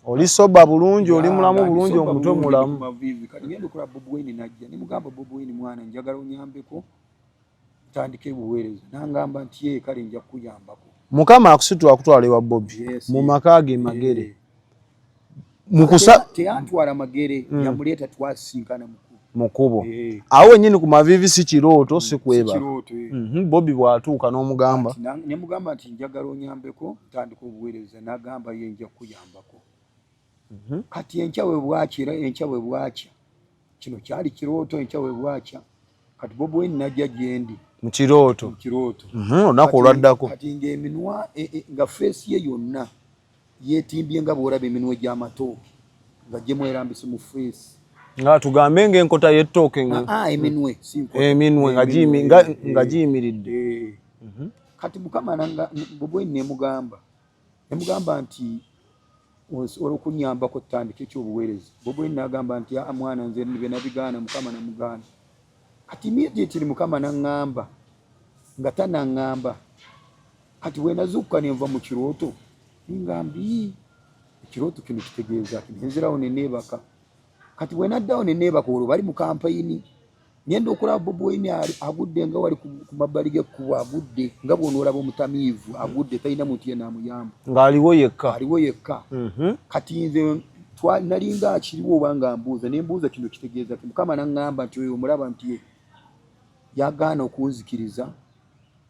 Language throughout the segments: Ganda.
oli soba bulungi oli mulamu bulungi omutwe mulamu mavivi kati ngendo kula Bobi Wine najja ni mugamba Bobi Wine mwana njagala onyambeko tandike buweereza nangamba nti ye kale nja kuyambako mukama akusitwa akutwala ewa Bobi mu makage magere mukusa teantwala magere yamuleta twasinkana mukubo awo nyini ku mavivi si kirooto si kweba Bobi bwatuuka n'omugamba ne mugamba nti njagala onyambeko tandika obuweereza nagamba ye nja kuyambako kati enchawe bwakya kino kyali kirooto enchawe bwakya kati Bobi Wine najja gyendi mu kirooto olunaku olwaddako kati ng'eminwa nga feesi ye yonna yeetimbye nga bw'olaba eminwa egy'amatooke nga gye mwerambise mu feesi nga tugambe ng'enkota y'ettooke eminwe nga giyimiridde kati mukama Bobi Wine nemugamba nti olw'okunyambako tutandika ekyobuweereza Bobi Wine n'agamba nti mwana nze bye nabigaana mukama namugaana kati immediately mukama naŋŋamba nga tanaŋŋamba kati bwe nazuukuka ne nva mu kirooto ningambi ekirooto kino kitegeeza nenzirawo ne neebaka kati bwe naddawo ne neebaka olwo bali mu kampayini ngenda okulaba Bobi Wine agudde nga wali ku mabbali g'ekkubo agudde nga bw'onoolaba omutamiivu agudde talina muntu yenna amuyamba ng'aliwo yekka kati nze nalinga akiriwo oba nga mbuuza ne mbuuza kino kitegeeza mukama naŋŋamba nti oyo omulaba nti yagaana okunzikiriza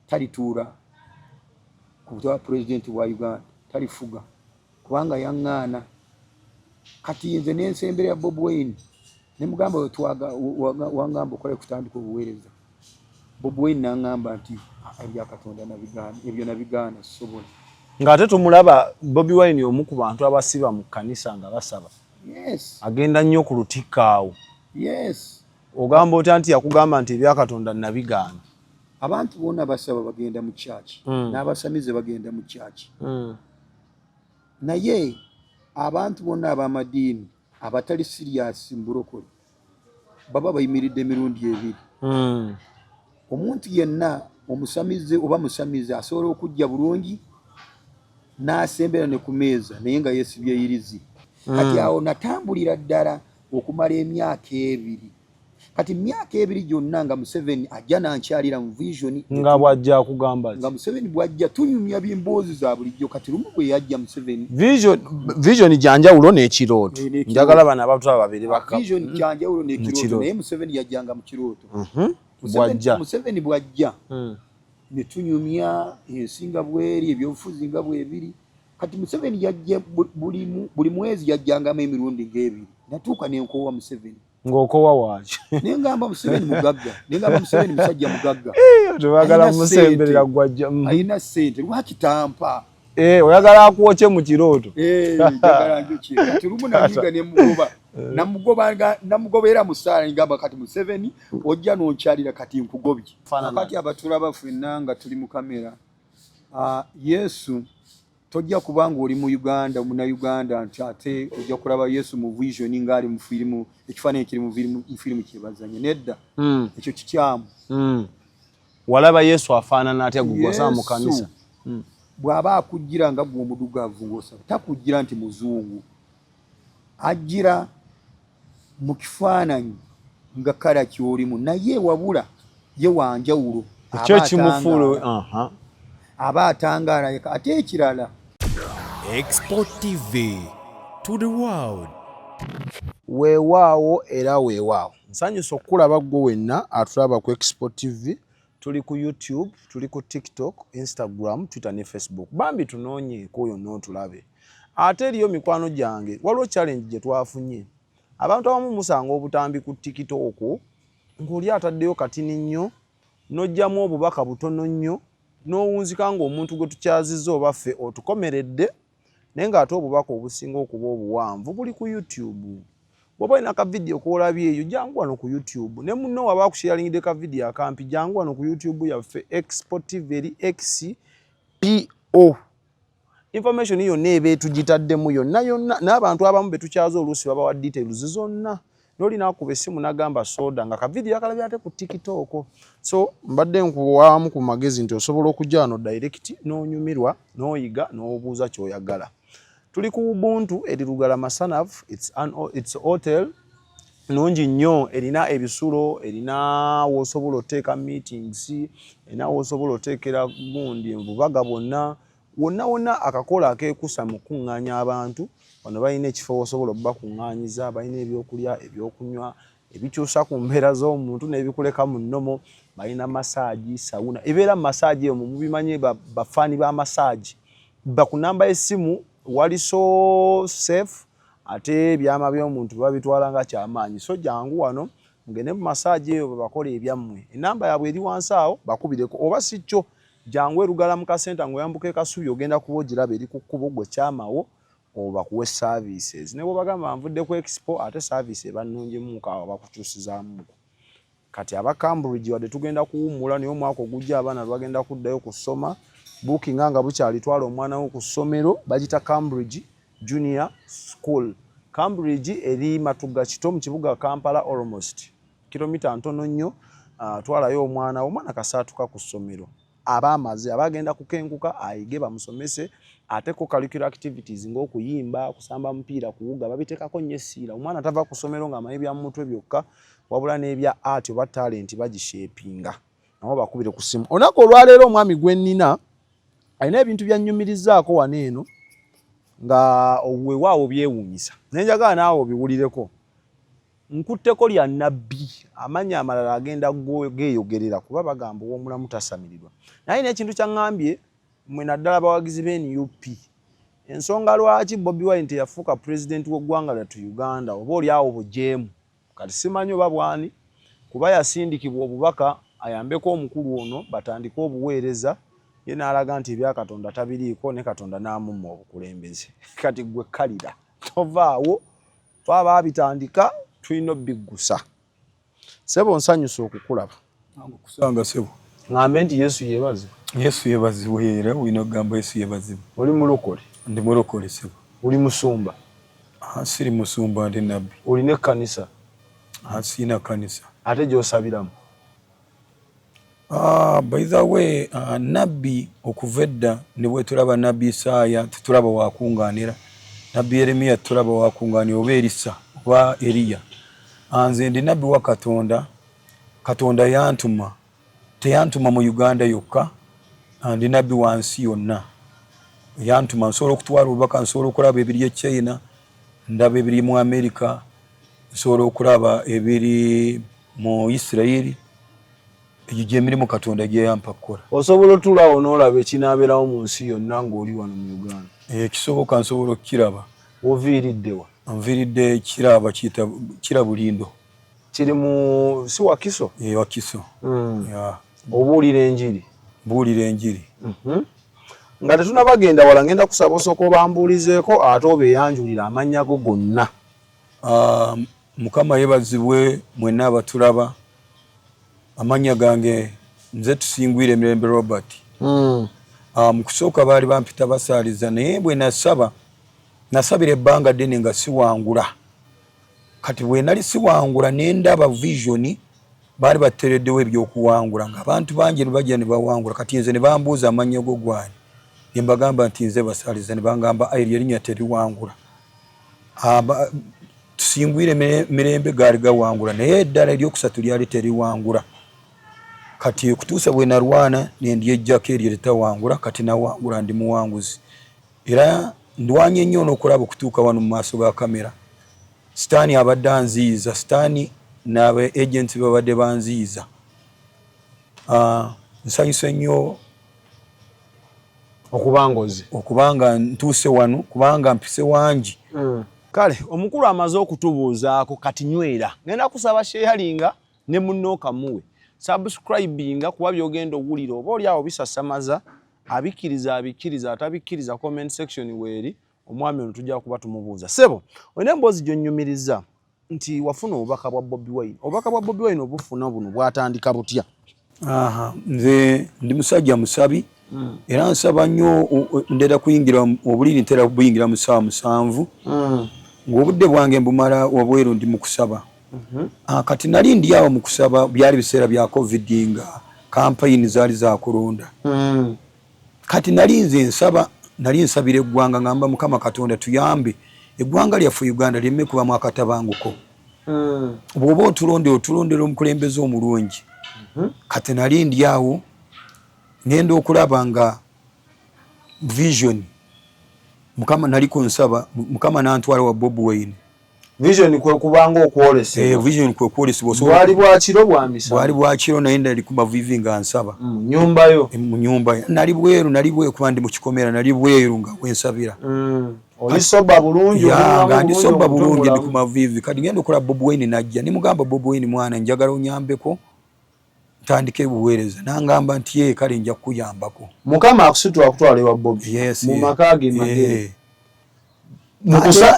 talituula ku butwa pulezidenti wa Uganda Talifuga kubanga yaŋŋaana kati nze n'ensembera ya Bobi Wine ne mugamba wangamba okole kutandika obuweereza Bobi Wine n'aŋŋamba nti ebya Katonda nabigaana ebyo nabigaana sobola ng'ate tumulaba Bobi Wine omu ku bantu abasiba mu kkanisa nga basaba agenda nnyo ku lutikko awo ogamba otya nti yakugamba nti ebya Katonda nabigaana abantu bonna basaba bagenda mu kyaki n'abasamize bagenda mu kyaki naye abantu bonna ab'amadiini abatali siriasi mbulokole baba bayimiridde emirundi ebiri omuntu yenna omusamize oba musamize asobola okujja bulungi n'asembera ne ku meeza naye nga yeesibye irizi kati awo natambulira ddala okumala emyaka ebiri kati myaka ebiri gyonna nga Museveni ajja nankyalira mu vision nga bwajja akugamba nga Museveni bwajja tunyumya byemboozi za bulijjo kati lumu bwe yajja Museveni vision janjawulo n'ekirooto njagala bana abatula babiri baka vision janjawulo n'ekirooto naye Museveni yajjanga mu kirooto Museveni bwajja ne tunyumya ensinga bweri ebyobufuzi nga bwebiri kati Museveni yajja buli mwezi yajjangamu emirundi ng'ebiri natuuka n'enkoowa Museveni ng'okoowa waaki nengamba Museveni mugagga nengamba Museveni musajja mugagga tebagala musemberera gwajja ayina ssente lwaki tampa oyagala akuwokye mu kirooto njagala njoki kati lumu nalinga namugobera mu ssaala ngamba kati Museveni ojja n'onkyalira kati nkugobye kati abatulaba ffenna nga tuli mu kamera Yesu tojja kubanga oli mu Uganda Uganda nti ate ojja kulaba Yesu mu vision ng'ali mu firimu ekifaananyi kiri mu firimu kyebazanye nedda ekyo kikyamu walaba Yesu afaanana atya gugwasa mu kanisa bw'aba akujjira nga gwe omudugavu ng'osaba takujjira nti muzungu ajjira mu kifaananyi nga kala ky'olimu naye wabula ye wanjawulo ekyo kimufuulu aba atangaala ate ekirala xpotv to the world weewaawo era weewaawo nsanyusa okulaba gwe wenna atulaba ku xpotv tuli ku YouTube tuli ku TikTok Instagram Twitter ne Facebook bambi tunoonyeeko yonna otulabe ate eriyo mikwano gyange waliwo challenge gye twafunye abantu abamu musanga obutambi ku TikTok ng'oli ataddeyo katini nnyo n'ojjamu obubaka butono nnyo n'owunzika ng'omuntu gwe tukyazizza oba ffe otukomeredde naye ng'ate obubaka obusinga okuba obuwanvu buli ku YouTube bw'oba olina ka video k'olabye eyo jangu wano ku YouTube ne munno waba akusharingidde ka video akampi jangu wano ku YouTube yaffe xpotv eri XPO information yonna eba etugitaddemu yonna n'abantu abamu be tukyaza oluusi babawa details zonna n'olina akuba essimu n'agamba soda nga ka video akalabye ate ku TikTok so mbadde nkuwaamu ku magezi nti osobola okujja wano direct n'onyumirwa n'oyiga n'obuuza ky'oyagala tuli ku Ubuntu eri Lugala Masanafu. It's hotel nungi nnyo, erina ebisulo, erina wosobola oteeka meetings, erina wosobola oteekera gundi Bubaga wonna akakola akeekusa mu kuŋŋaanya abantu. Wano balina ekifo wosobola okubakuŋŋaanyiza, balina ebyokulya, ebyokunywa, ebikyusa ku mbeera z'omuntu n'ebikuleka mu nnomo. Balina massage, sauna. Ebeera massage eyo mubimanyi bafaani ba massage. Bakunamba essimu wali so safe, ate ebyama by'omuntu babitwala nga kyamaanyi. So jangu wano ngene mu massage eyo bakola ebyammwe. Enamba yaabwe eri wansi awo bakubireko, oba si kyo jangu erugala mu kasenta ng'oyambuka Kasubi ogenda kuba ogiraba eri ku kkubo gwe kyamawo oba kuwe services. Ne bw'obagamba nvudde ku expo ate service eba nnungimuuko awo bakukyusizaamuko. Kati aba Cambridge wadde tugenda kuwummula naye omwaka ogujja abaana bagenda kuddayo kusoma. Booking nga bukyali twala omwana wo ku ssomero bagita Cambridge Junior School. Cambridge eri Matuga Kito mu kibuga Kampala almost kilomita ntono nnyo. Twalayo omwana kasaatuka ku ssomero. Abamaze abagenda kukenkuka ayige bamusomese ateko curricular activities ng'okuyimba, kusamba mupiira, kuwuga babitekako nnyo essiira. Omwana tava ku ssomero ng'amanyi bya mutwe byokka wabula n'ebya art oba talent bagishepinga. Nabo bakubire ku ssimu. Olunaku olwaleero omwami gwe nnina alina ebintu byannyumirizaako wano eno nga weewaawo byewuunyisa. Nenjagala naawe obiwulireko. Nkutteko lya nnabbi, amannya amalala agenda geeyogerera kuba bagamba ow'omulamu tasamirirwa. Naye n'ekintu kyaŋŋambye mmwe naddala abawagizi b'NUP. Ensonga lwaki Bobi Wine teyafuuka pulezidenti w'eggwanga lyattu Uganda oba oliawo bujeemu. Kati simanyi oba bwani kuba yasindikibwa obubaka ayambeko omukulu ono batandike obuweereza. Ye n'alaga nti ebya Katonda tabiriiko ne Katonda n'amumma obukulembeze. Kati gwe kalira tovaawo twaba bitandika tulina biggusa. Sebo nsanyusa okukulaba. Kusanga sebo. Ngambe nti Yesu yebaze. Yesu yebazibwe era olina okugamba Yesu yebazibwe. Oli mulokole? Ndi mulokole sebo. Oli musumba? Siri musumba ndi nabbi. Olina ekkanisa? Sina kanisa. Ate gy'osabiramu? By the way, nabbi okuva edda ne bwe tulaba nabbi Isaaya tetulaba wakungaanira. Nabbi Yeremiya tulaba wakungaanira oba Erisa oba Eriya. Nze ndi nabbi wa Katonda. Katonda yantuma. Teyantuma mu Uganda yokka. Ndi nabbi wansi yonna. Yantuma nsobola okutwala obubaka, nsobola okulaba ebiri e China, ndaba ebiri mu America, nsobola okulaba ebiri mu Israeli. Egyo gy'emirimu Katonda gye yampa kukola. Osobola otulaawo n'olaba ekinaabeerawo mu nsi yonna ng'oli wano mu Uganda? Kisoboka nsobola okukiraba. Oviiriddewa? Nviiridde Kiraba kira Bulindo. Kiri mu si Wakiso? Wakiso. Obuulira enjiri? Mbuulira enjiri. Nga tetunabagenda wala ngenda kusaba osooka obambuulizeeko ate obeeyanjulira amannya go gonna. Mukama yebazibwe mwenna abatulaba. Amannya gange nze Tusingwire Mirembe Robert. Mu kusooka baali bampita basaaliza naye bwe nasabira ebbanga ddene nga siwangula. Kati bwe nali siwangula ne ndaba vision baali batereddewo ebyokuwangula nga abantu bangi ne bajja ne bawangula. Kati nze ne bambuuza amannya go gwani. Ne mbagamba nti nze basaaliza ne bangamba erinnya teriwangula. Tusingwire Mirembe gaali gawangula naye eddala eryokusatu lyali teriwangula. Kati okutuusa bwe narwana ne ndyejjako eryo litawangula, kati nawangula ndi muwanguzi. Era ndwanye nnyo n'okulaba okutuuka wano mu maaso ga kamera. Sitaani abadde anziyiza, sitaani n'aba agents babadde banziyiza. Nsanyuse nnyo okubanga ntuuse wano, kubanga mpise wangi. Kale omukulu amaze okutubuuzaako kati nywera. Ngenda kusaba sharinga ne munnooka muwe. Subscribinga kuba byogenda owulira oba oli awo bisasamaza, abikiriza atabikkiriza comment section weeri omwami ono tujja kuba tumubuuza. Sebo olina emboozi gy'onnyumiriza nti wafuna obubaka bwa Bobi Wine. Obubaka bwa Bobi Wine obufuna buno bwatandika butya? Nze ndi musajja musabi era nsaba nnyo ndera kuyingira obuliri ntera buyingira mu ssaawa 7 ng'obudde bwange mbumala wabweru ndi mu kusaba. Kati nali ndi awo mu kusaba byali biseera bya COVID nga campaign zaali za kulonda. Kati nali nze nsaba nali nsabira eggwanga ngamba Mukama Katonda tuyambe eggwanga lyaffe Uganda lyemme kubamu akatabanguko. Bw'oba otulondera omukulembeze omulungi. Kati nali ndi awo ngenda okulaba nga vision Mukama nali kunsaba Mukama nantwala wa Bobi Wine. Vision kwe kubanga okwolesebwa. Vision kwe kwolesebwa. Bwali bwakiro bwamisa. Bwali bwakiro naye ndali ku mavivi nga nsaba. Nyumba yo. Mu nyumba. Nali bweru kubandi mu kikomera nali bweru nga wensabira. Olisoba bulungi nga ndisoba bulungi ndi ku mavivi. Kati ngenda okola Bobi Wine najja. Nimugamba Bobi Wine mwana njagala onyambeko. Tandike buweereza. Nangamba nti ye kale nja kuyambako. Mukama akusitula kutwala ewa Bobi. Yes. Mu makage magere.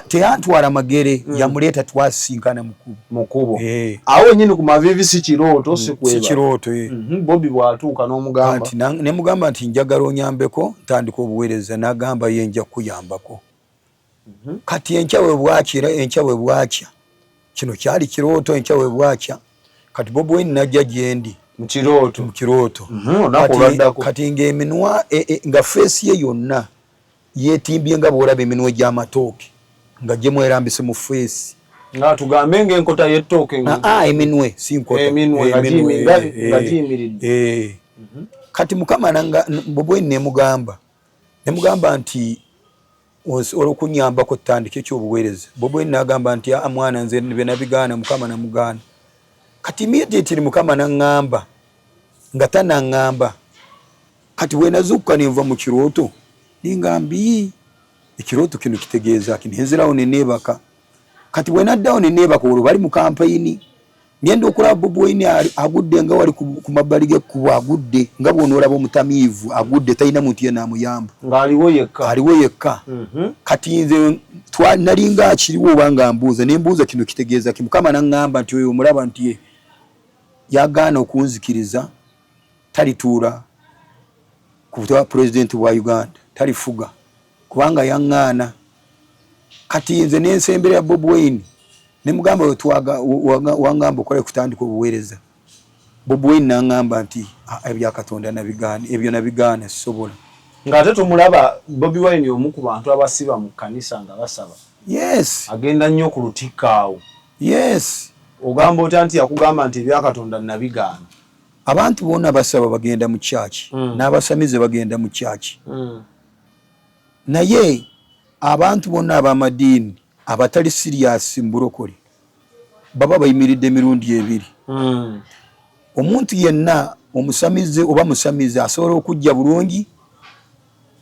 Teyantwala magere yamuleta twasinkana mukubo. Awo nyine ku mavivi si kirooto si kweba. Si kirooto Bobi bwatuuka n'omugamba. Ati ne mugamba nti njagala onyambeko ntandika obuweereza n'agamba ye nja kuyambako. Kati enchawe bwakya. Kino kyali kirooto enchawe bwakya. Kati Bobi Wine najja gyendi. Mu kirooto. Kati ng'eminwa nga face ye yonna. Yetimbye nga bwolaba eminwe gy'amatooke nga gye mwerambise mu face nga tugambe ng'enkota y'ettooke eminwe si nkota eminwe nga giyimiridde. Kati Mukama Bobi Wine nemugamba nti olw'okunyambako ttandika ekyobuweereza. Bobi Wine n'agamba nti mwana nze bye nabigaana Mukama namugaana. Kati immediately Mukama n'aŋŋamba nga tanaŋŋamba. Kati bwe nazuukuka ne nva mu kirooto ningambi ekirooto kino kitegeeza kinenzerawo neneebaka. Kati bwe naddawo neneebaka olwo bali mu kampayini ngenda okulaba Bobi Wine agudde nga wali ku mabbali g'ekkubo agudde nga bw'onoolaba omutamiivu agudde talina muntu ye n'amuyamba ng'aliwo yekka. Kati nze nalinga akiriwo oba nga mbuuza nembuuza kino kitegeeza ki. Mukama n'aŋŋamba nti oyo omulaba nti ye yagaana okunzikiriza talituula ku pulezidenti wa Uganda Talifuga kubanga yaŋŋaana. Kati nze n'ensembera ya Bobi Wine nemugamba wangamba okole kutandika obuweereza. Bobi Wine n'aŋŋamba nti ebya Katonda nabigaana ebyo nabigaana sisobola. Ng'ate tumulaba Bobi Wine omu ku bantu abasiba mu kkanisa nga basaba. Yes. Agenda nnyo ku lutikko awo. Yes. Ogamba otya nti yakugamba nti ebya Katonda nabigaana. Abantu bonna basaba bagenda mu church n'abasamize bagenda mu church. Naye abantu bonna ab'amadiini abatali serious mbulokole baba bayimiridde emirundi ebiri. Omuntu yenna omusamize oba musamize asobola okujja bulungi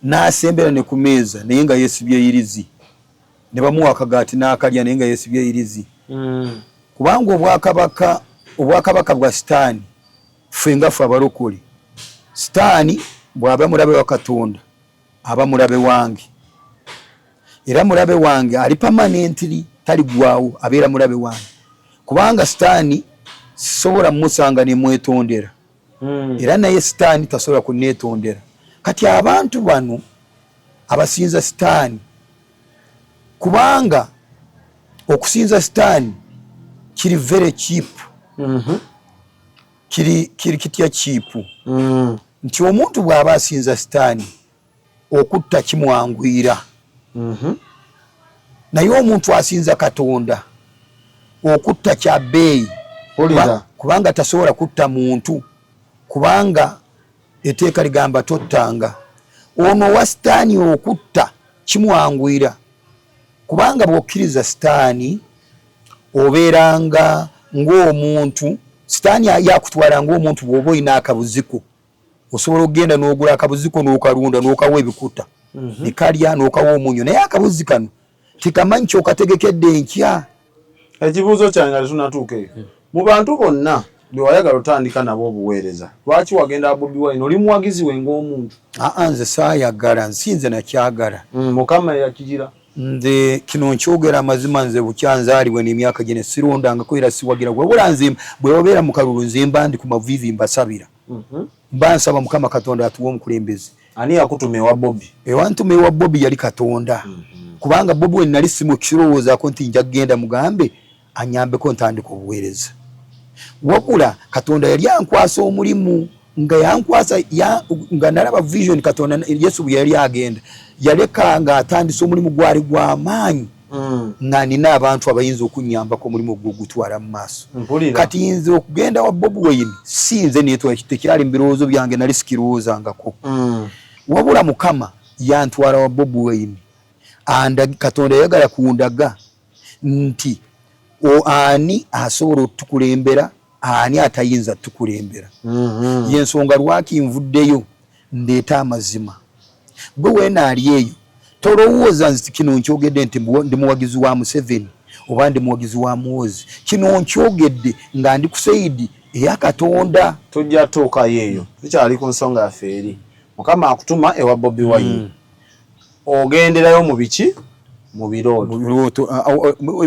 n'asembera ne ku meeza naye nga yeesibye irizi ne bamuwa akagaati n'akalya naye nga yeesibye irizi. Kubanga obwakabaka bwa sitaani ffe nga ffe abalokole sitaani bw'aba mulabe wa Katonda aba mulabe wange. Era mulabe wange ali permanently taligwawo abeera mulabe wange kubanga sitaani sisobola musanga ne mwetondera era naye sitaani tasobola kunneetondera. Kati abantu bano abasinza sitaani kubanga okusinza sitaani kiri very cheap. Kiri kitya cheap. Nti omuntu bw'aba asinza sitaani okutta kimwangwira. Naye omuntu asinza Katonda okutta kya bbeeyi kubanga tasobola kutta muntu kubanga etteeka ligamba tottanga. Ono wa sitaani okutta kimwangwira kubanga bw'okkiriza sitaani obeeranga ng'omuntu. Sitaani yakutwala ng'omuntu bw'oba olina akabuziko osobola okugenda n'ogula akabuziko n'okalunda n'okawa ebikuta nekalya n'okawa omunyo naye akabuzi kano tikamanyi kyokategekedde enkya. Ekibuuzo kyange tetunatuuka eyo. Mu bantu bonna be wayagala otandika nabo obuweereza lwaki wagenda Bobi Wine oli muwagizi we ng'omuntu? Nze saayagala nsinze nakyagala. Mukama yakigira. Nze kino nkyogera amazima nze bukyanzaalibwa n'emyaka gye sirondangako era siwagira wabula nze bwe wabeera mu kalulu nze mba ndi ku mavivi mbasabira. Mba nsaba Mukama Katonda atuwe omukulembeze. Ani yakutuma ewa Bobi? Ewantuma ewa Bobi yali Katonda. Kubanga Bobi Wine nali simu kirowoozaako nti nja kugenda mugambe anyambeko ntandika obuweereza. Wabula Katonda yali ankwasa omulimu nga yankwasa nga nalaba vision Katonda Yesu bwe yali agenda yaleka nga atandise omulimu gwali gw'amaanyi nga nina abantu abayinza okunyambako omulimu gwo gutwala mu maaso kati nze okugenda wa Bobi Wine sinze neetwala tekyali mu birowoozo byange nali sikirowoozangako wabula Mukama yantwala wa Bobi Wine Katonda yagala kundaga nti ani asobola otukulembera ani atayinza tukulembera yensonga lwaki nvuddeyo ndeeta amazima bwe weena ali eyo tolowooza nti kino nkyogedde nti ndi muwagizi wa Museveni oba ndi muwagizi wa Muhoozi kino nkyogedde nga ndi ku sayidi eya Katonda tujja tuukayo eyo tukyali ku nsonga yaffe eri Mukama akutuma ewa Bobi Wine ogenderayo mu biki mu birooto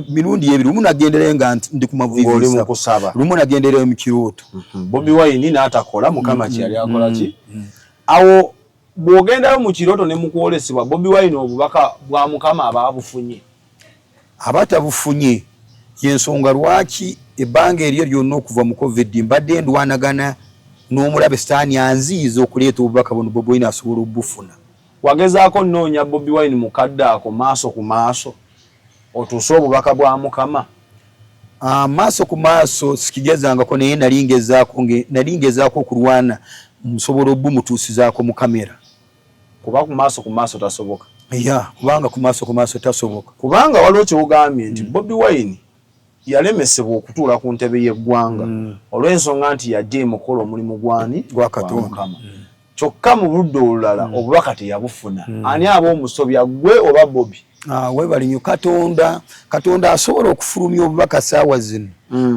mirundi ebiri lumu nagenderayo nga ndi ku mavivi lumu nagenderayo mu kirooto Bobi Wine n'atakola Mukama kyali akola ki awo bw'ogendayo mu kirooto ne mukwolesebwa Bobi Wine obubaka bwa Mukama abaabufunye abatabufunye yensonga lwaki ebbanga eryo lyonna okuva mu COVID mbadde ndwanagana n'omulabe sitaani anziiza okuleeta obubaka buno Bobi Wine asobola obufuna wagezaako nnoonya Bobi Wine mu kaddako maaso ku maaso otuuse obubaka bwa Mukama maaso ku maaso sikigezangako naye nali ngezaako okulwana nsobola obumutuusizaako mu kamera kuba ku maaso tasoboka kubanga ku maaso tasoboka kubanga waliwo kyogambye nti Bobi Wine yalemesebwa okutuula ku ntebe y'eggwanga olw'ensonga nti yajja emukola omulimu gwani gwa Katonda kyokka mu budde olulala obubaka teyabufuna ani aba omusobya gwe oba Bobi webali nnyo Katonda asobola okufulumya obubaka saawa zino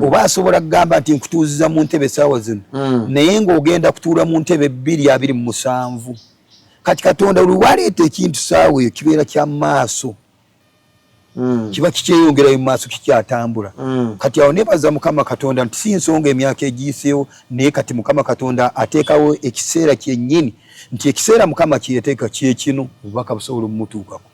oba asobola kugamba nti nkutuuziza mu ntebe saawa zino naye ng'ogenda kutuula mu ntebe 227 kati Katonda lwaleeta ekintu saawa eyo kibeera kya maaso kiba kikyeyongerayo mu maaso kikyatambula kati awo nebaza Mukama Katonda nti si nsonga emyaka egiyiseewo naye kati Mukama Katonda ateekawo ekiseera kyennyini nti ekiseera Mukama kyeteeka kyekino obubaka busobola omumutuukako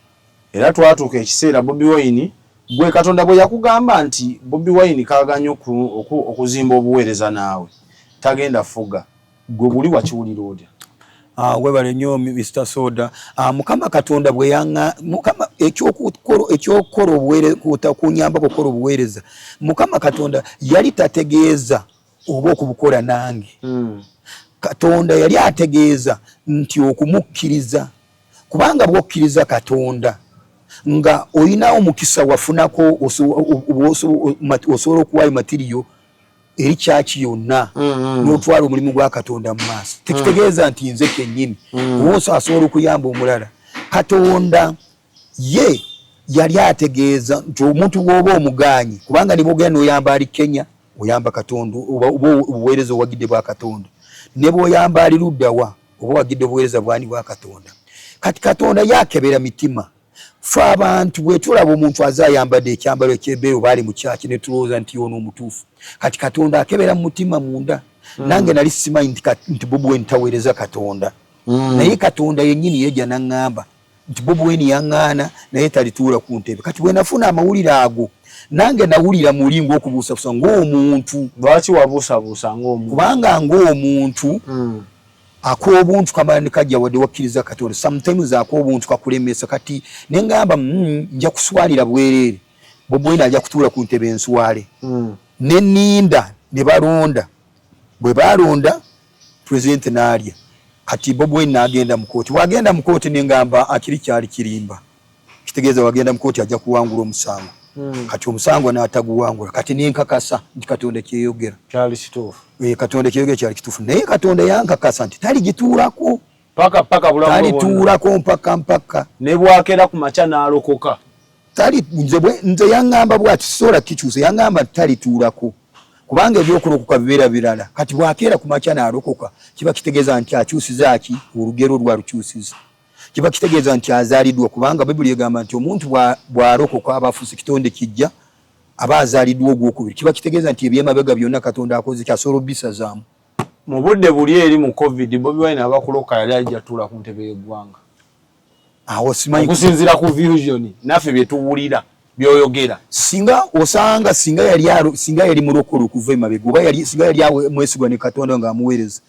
era twatuuka ekiseera Bobi Wine gwe Katonda bwe yakugamba nti Bobi Wine kaaganya okuzimba obuweereza naawe tagenda fuga gwe buli wakiwulira otya webale nnyo Mr. Soda Mukama Katonda bwe yanga Mukama ekyokukola obuweereza kunyamba kukola obuweereza Mukama Katonda yali tategeeza oba okubukola nange Katonda yali ategeeza nti okumukkiriza kubanga bw'okkiriza Katonda nga oyinawo omukisa wafunako osobola okuwaayo matiriyo eri kyaki yonna n'otwala omulimu gwa Katonda mu maaso tekitegeeza nti nze kennyini wonso asobola okuyamba omulala Katonda ye yali ategeeza nti omuntu bw'oba omugaanyi kubanga ne bw'ogenda n'oyamba ali Kenya oyamba Katonda oba obuweereza owagidde bwa Katonda ne bw'oyamba ali luddawa oba wagidde obuweereza bwani bwa Katonda kati Katonda yakebera mitima fe abantu bwe tulaba omuntu azayambadde ekyambalo ekyebeeru baali mu kyaki ne tulowooza nti yono omutuufu kati Katonda akebera mu mutima munda nange nali simanyi nti Bobi Wine taweereza Katonda naye Katonda yennyini yejja n'aŋŋamba nti Bobi Wine yaŋŋaana naye talituula ku ntebe kati bwe nafuna amawulire ago nange nawulira muli ng'okubuusabuusa ng'omuntu lwaki wabuusabuusa ng'omuntu kubanga ng'omuntu ak'obuntu kamala ne kajja wadde wakkiriza Katonda sometimes ak'obuntu kakulemesa kati ne ngamba nja kuswalira bwereere Bobi Wine ajja kutuula ku ntebe enswale ne nninda ne balonda bwe balonda president n'alya kati Bobi Wine n'agenda mu kooti wagenda mu kooti ne ngamba akiri kyali kirimba kitegeeza wagenda mu kooti ajja kuwangula omusango kati omusango n'ataguwangula kati nenkakasa nti Katonda kyeyogera kyali kituufu Katonda kyeyogera kyali kituufu naye Katonda yankakasa nti taligituulako paka bulamu talituulako mpaka ne bwakera ku makya n'alokoka nze yaŋŋamba bw'ati sisobola kikyusa yaŋŋamba nti talituulako kubanga ebyokulokoka bibeera birala kati bw'akeera ku makya n'alokoka kiba kitegeeza nti akyusiza ki olugero lwalukyusiza kiba kitegeeza nti azaaliddwa kubanga Bibuli egamba nti omuntu bw'alokoka aba afuuse kitonde kijja aba azaaliddwa ogwokubiri kiba kitegeeza nti ebyemabega byonna Katonda akoze kyasobola obbisazaamu mu budde buli eri mu COVID Bobi Wine abakuloka yali ajja tuula ku ntebe y'eggwanga awo simanyi okusinziira ku vision naffe bye tuwulira byoyogera singa osanga singa yali mulokole okuva emabega oba singa yali mwesigwa ne Katonda ng'amuweereza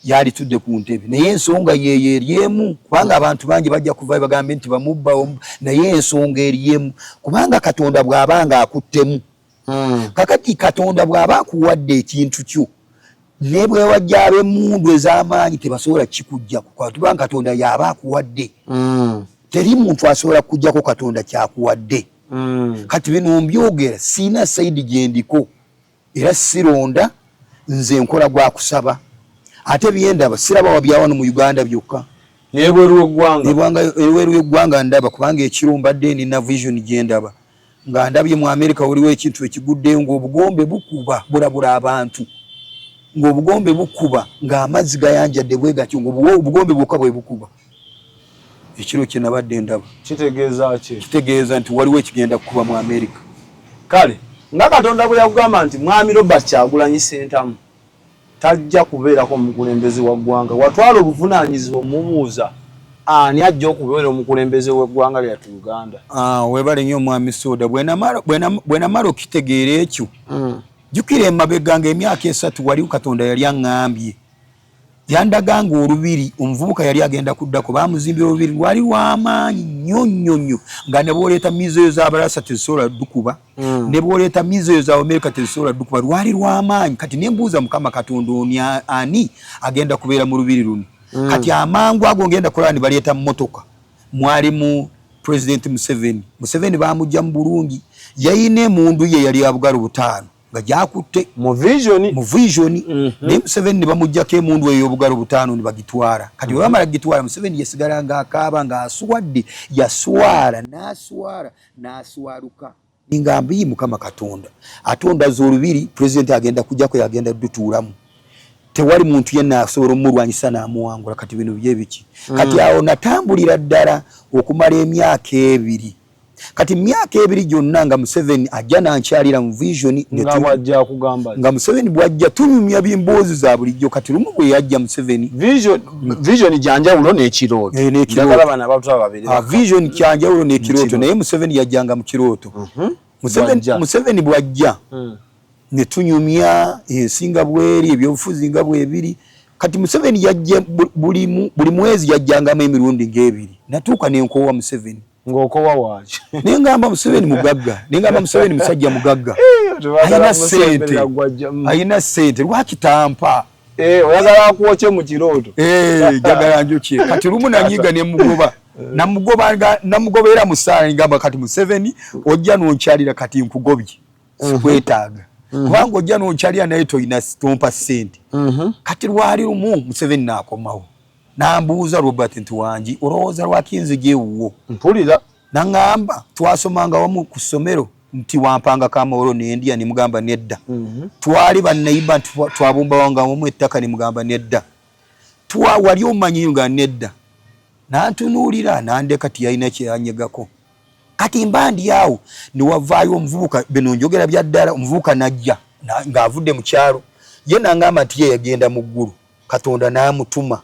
yali tudde ku ntebe naye ensonga ye eryemu kubanga abantu bangi bajja kuva bagambe nti bamubba naye ensonga eryemu kubanga Katonda bw'abanga akuttemu kakati Katonda bw'aba akuwadde ekintu kyo ne bwe wajja ab'emmundu ez'amaanyi tebasobola kikujja kubanga Katonda yaba akuwadde teri muntu asobola kujjako Katonda kyakuwadde kati bino mbyogera sina saidi gyendiko era sironda nze nkola gwa kusaba ate byendaba siraba wabyawo mu Uganda byokka nebweru y'eggwanga ndaba kubanga ekiro mbadde nina vision gyendaba nga ndabye mu America waliwo ekintu ekiguddeyo ng'obugombe bukuba bulabula abantu ng'obugombe bukuba ng'amazzi gayanjadde bwe gatyo ng'obugombe bwokka bwe bukuba ekiro kye nabadde ndaba kitegeeza nti waliwo ekigenda kukuba mu America kale nga Katonda bwe yakugamba nti mwami Robert Kyagulanyi Ssentamu tajja kubeerako omukulembeze wa ggwanga watwala obuvunaanyizibwa omumuuza ani ajja okubeera omukulembeze w'eggwanga lyattu Uganda webale nnyo omwami Soda bwe namala okitegeera ekyo jjukira emabega ng'emyaka 3 waliwo Katonda yali aŋŋambye yandaga ng'olubiri omuvubuka yali agenda kuddako baamuzimbira olubiri lwali lw'amaanyi nnyo nga ne bw'oleeta mizeyo z'abalasa tezisobola dukuba ne bw'oleeta mizeyo za Amerika tezisobola dukuba lwali lw'amaanyi kati ne mbuuza Mukama Katonda oni ani agenda kubeera mu lubiri luno kati amangu ago ngenda kulaba ne baleeta mmotoka mwalimu President Museveni baamugya mu bulungi yayina emundu ye yali abugalo 5 nga jakutte mu vision ne Museveni ne bamujjako emundu eyo obugalo 5 ne bagitwara kati bwe bamala gitwara Museveni yesigala nga akaaba nga aswadde yaswala n'aswaluka ningambi Mukama Katonda atonda z'olubiri President agenda kujjako yagenda dutuulamu tewali muntu yenna asobola omulwanyisa n'amuwangula kati bino byebiki kati awo natambulira ddala okumala emyaka 2 kati myaka 2 gyonna nga Museveni ajja nankyalira mu vision nga Museveni bwajja tunyumya byemboozi za bulijjo kati lumu bwe yajja Museveni vision janjawulo n'ekirooto njagala bana abantu ababiri vision kyanjawulo n'ekirooto naye Museveni yajjanga mu kirooto Museveni bwajja ne tunyumya ensinga bweri ebyobufuzi nga bwebiri kati Museveni yajja buli mwezi yajjangamu emirundi ng'ebiri natuuka nenkowa Museveni ng'okowa waaki nengamba Museveni mugagga nengamba Museveni musajja mugagga ayina sente lwaki tampa oyagala akuwoche mu kirooto jagala njokye kati lumu nanyiga namugobera musaala ngamba kati Museveni ojja nonkyalira kati nkugobye sikwetaaga kubanga ojja nonkyalira naye toyina tompa sente kati lwali lumu Museveni naakomawo nambuuza Robert nti wangi olowooza lwaki nzige ewuwo mpulira naŋŋamba twasomanga wamu ku ssomero nti wampanga kamawolo n'endya nemugamba nedda twali bannayimba nti twabumbawanga wamu ettaka nemugamba nedda wali omumanyiyo nga nedda nantunuulira nandeka tiyalina kyeyanyegako kati mba ndi awo newavaayo omuvubuka bino njogera bya ddala omuvubuka najja ng'avudde mu kyalo ye naŋŋamba nti ye yagenda mu ggulu Katonda n'amutuma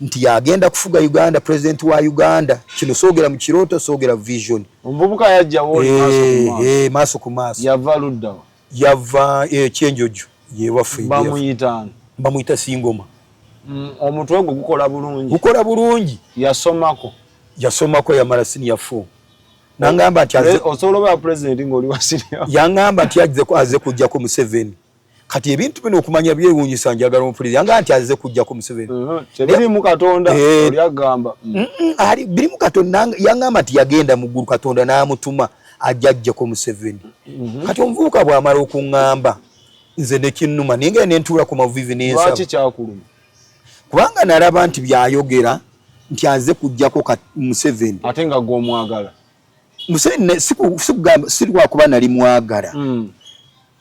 nti yagenda kufuga Uganda president wa Uganda kino soogera mu kirooto soogera vision omuvubuka yajja woli maaso ku maaso yava ludda yava kyenjojo yewaffe bamuyita Singoma omutwe gwo gukola bulungi yasomako yamala senior 4 nangamba nti osobola president ng'oli wa senior yangamba nti aze kujjako Museveni kati ebintu bino okumanya byewuunyisa njagala omupulizi yanga nti azze kujjako Museveni biri mu Katonda oli agamba biri mu Katonda yangamba nti yagenda mu ggulu Katonda n'amutuma ajjajjako Museveni kati omuvubuka bw'amala okuŋŋamba nze ne kinnuma ninga nentuula ku mavivi n'ensaba lwaki kyakuluma kubanga nalaba nti byayogera nti azze kujjako Museveni ate nga gw'omwagala Museveni silwakuba nali mwagala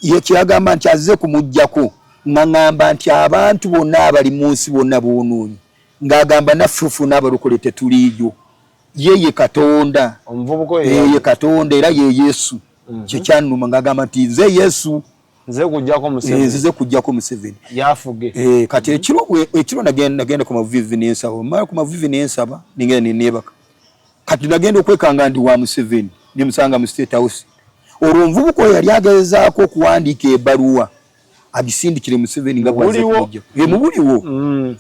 yekiyagamba nti azze kumujjako ng'angamba nti abantu bonna abali mu nsi bonna boonoonyi ng'agamba naffe n'abalokole tetuliiyo ye Katonda ye Katonda era ye Yesu kyekyannuma ng'agamba nti nze Yesu nze kujjako Museveni yafuge kati ekiro nagenda ku mavivi n'ensaba mala ku mavivi n'ensaba ningenda neneebaka kati nagenda okwekanga ndi wa Museveni nemusanga mu State House olwo omuvubuka oyo yali agezaako okuwandiika ebbaluwa abisindikire Museveni nga bwaze kujja mubuliwo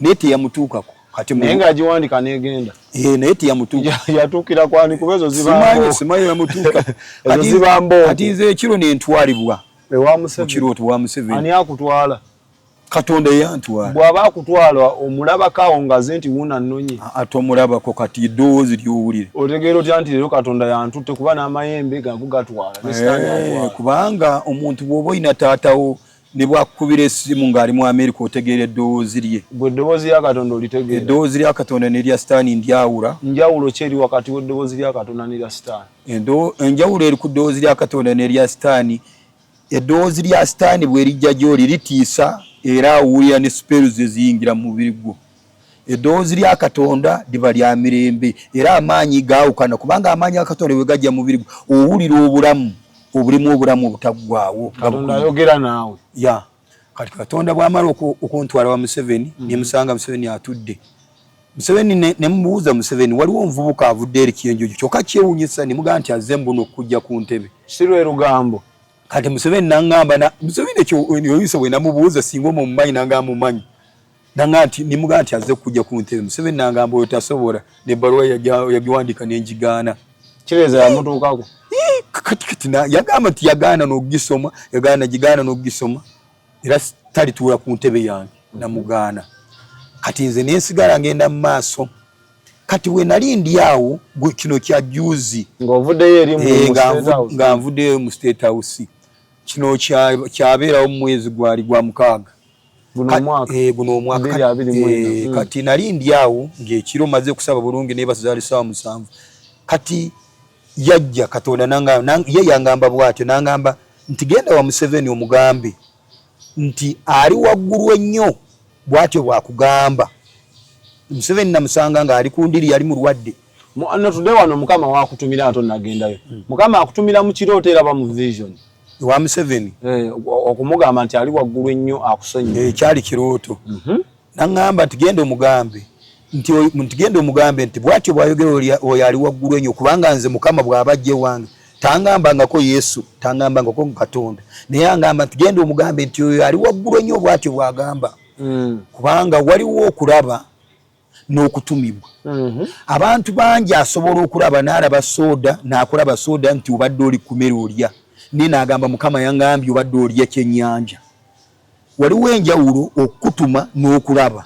neti yamutuukako kati nenga agiwandika negenda neti yamutuuka yatukira kwani kubezo zibambo simanyi yamutuuka ezo zibambo ati nze ekiro nentwalibwa ewa Museveni kirooto wa Museveni ani akutwala Katonda yantwala bwaba akutwala omulaba kawo ngaze nti wuna nnonyi atomulabako kati doozi lyowulire otegeera otya nti leero Katonda yantutte kuba n'amayembe gagugatwala kubanga omuntu bw'oba oyina taatawo ne bwakukubira essimu ng'ali mu Amerika otegeera eddoboozi lye gwe eddoboozi lya Katonda olitegeera eddoboozi lya Katonda ne lya Sitaani ndyawula njawulo ki eri wakati w'eddoboozi lya Katonda ne lya Sitaani enjawulo eri ku ddoboozi lya Katonda ne lya Sitaani eddoboozi lya Sitaani bwe lijja gy'oli litiisa era awulira ne spells eziyingira mu mubiri gwo eddoboozi lya Katonda liba lya mirembe era amaanyi gaawukana kubanga amaanyi ga Katonda bwe gajja mu mubiri gwo owulira obulamu obulimu obulamu obutaggwaawo Katonda ayogera naawe ya kati Katonda bw'amala okuntwala wa Museveni ne musanga Museveni atudde Museveni ne mubuuza Museveni waliwo omuvubuka avudde eri kiyenjojo kyokka kyewuunyisa ne mugamba nti azze mbuno okujja ku ntebe sirwe lugambo kati Museveni nangamba Museveni ekyo oyinza bwe namubuuza singa omumanyi nangamba mumanyi nanga nti ne mugamba nti azze okujja ku ntebe Museveni nangamba oyo tasobola ne bbaluwa yagiwandika n'enjigaana kireza yamutuukako kati yagamba nti yagana n'ogisoma yagana gigana n'ogisoma era talituula ku ntebe yange namugaana kati nze nensigala ngenda mu maaso kati we nali ndi awo kino kya juzi ng'ovuddeyo eri nga nvuddeyo mu State House kino kyabeerawo mu mwezi gwali gwa mukaaga guno omwaka kati nali ndi awo ng'ekiro maze kusaba bulungi nebazaali ssaawa 7 kati yajja Katonda ye yangamba bw'atyo nangamba nti genda wa Museveni omugambe nti ali waggulu ennyo bw'atyo bwakugamba Museveni namusanga nga ali ku ndiri yali mulwadde tudde wano Mukama waakutumira ate nagendayo Mukama akutumira mu kirooto era ba mu vision wa Museveni okumugamba nti ali waggulu ennyo akusonyiye kyali kirooto nangamba nti genda omugambe nti genda omugambe nti bw'atyo bw'ayogera oyo ali waggulu ennyo kubanga nze Mukama bw'abajje wange tangambangako Yesu tangambangako Katonda naye angamba nti genda omugambe nti oyo ali waggulu ennyo bw'atyo bw'agamba kubanga waliwo okulaba n'okutumibwa abantu bangi asobola okulaba n'alaba soda n'akulaba soda nti obadde oli kumera olya naye n'agamba Mukama yangambye obadde olya kyennyanja waliwo enjawulo okutuma n'okulaba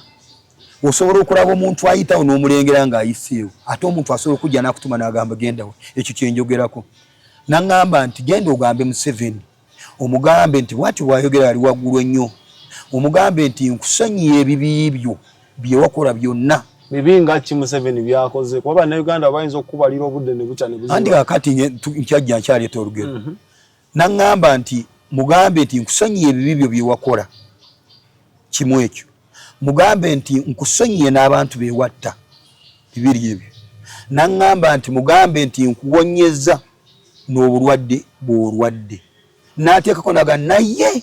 osobola okulaba omuntu ayitawo n'omulengera ng'ayiseewo ate omuntu asobola okujja n'akutuma n'agamba gendawo ekyo kyenjogerako nangamba nti genda ogambe Museveni omugambe nti bw'atyo bw'ayogera ali waggulu ennyo omugambe nti nkusonyiye ebibi byo bye wakola byonna bibi nga ki Museveni byakoze kuba Bannayuganda bayinza okubalira obudde ne bukya ne buziba andi kakati nkyajja nkyaleeta olugero nangamba nti mugambe nti nkusonyiye ebibi byo bye wakola kimu ekyo mugambe nti nkusonyiye n'abantu bewatta bibiri ebyo nangamba nti mugambe nti nkuwonyeza n'obulwadde bw'olwadde n'ateekako naga naye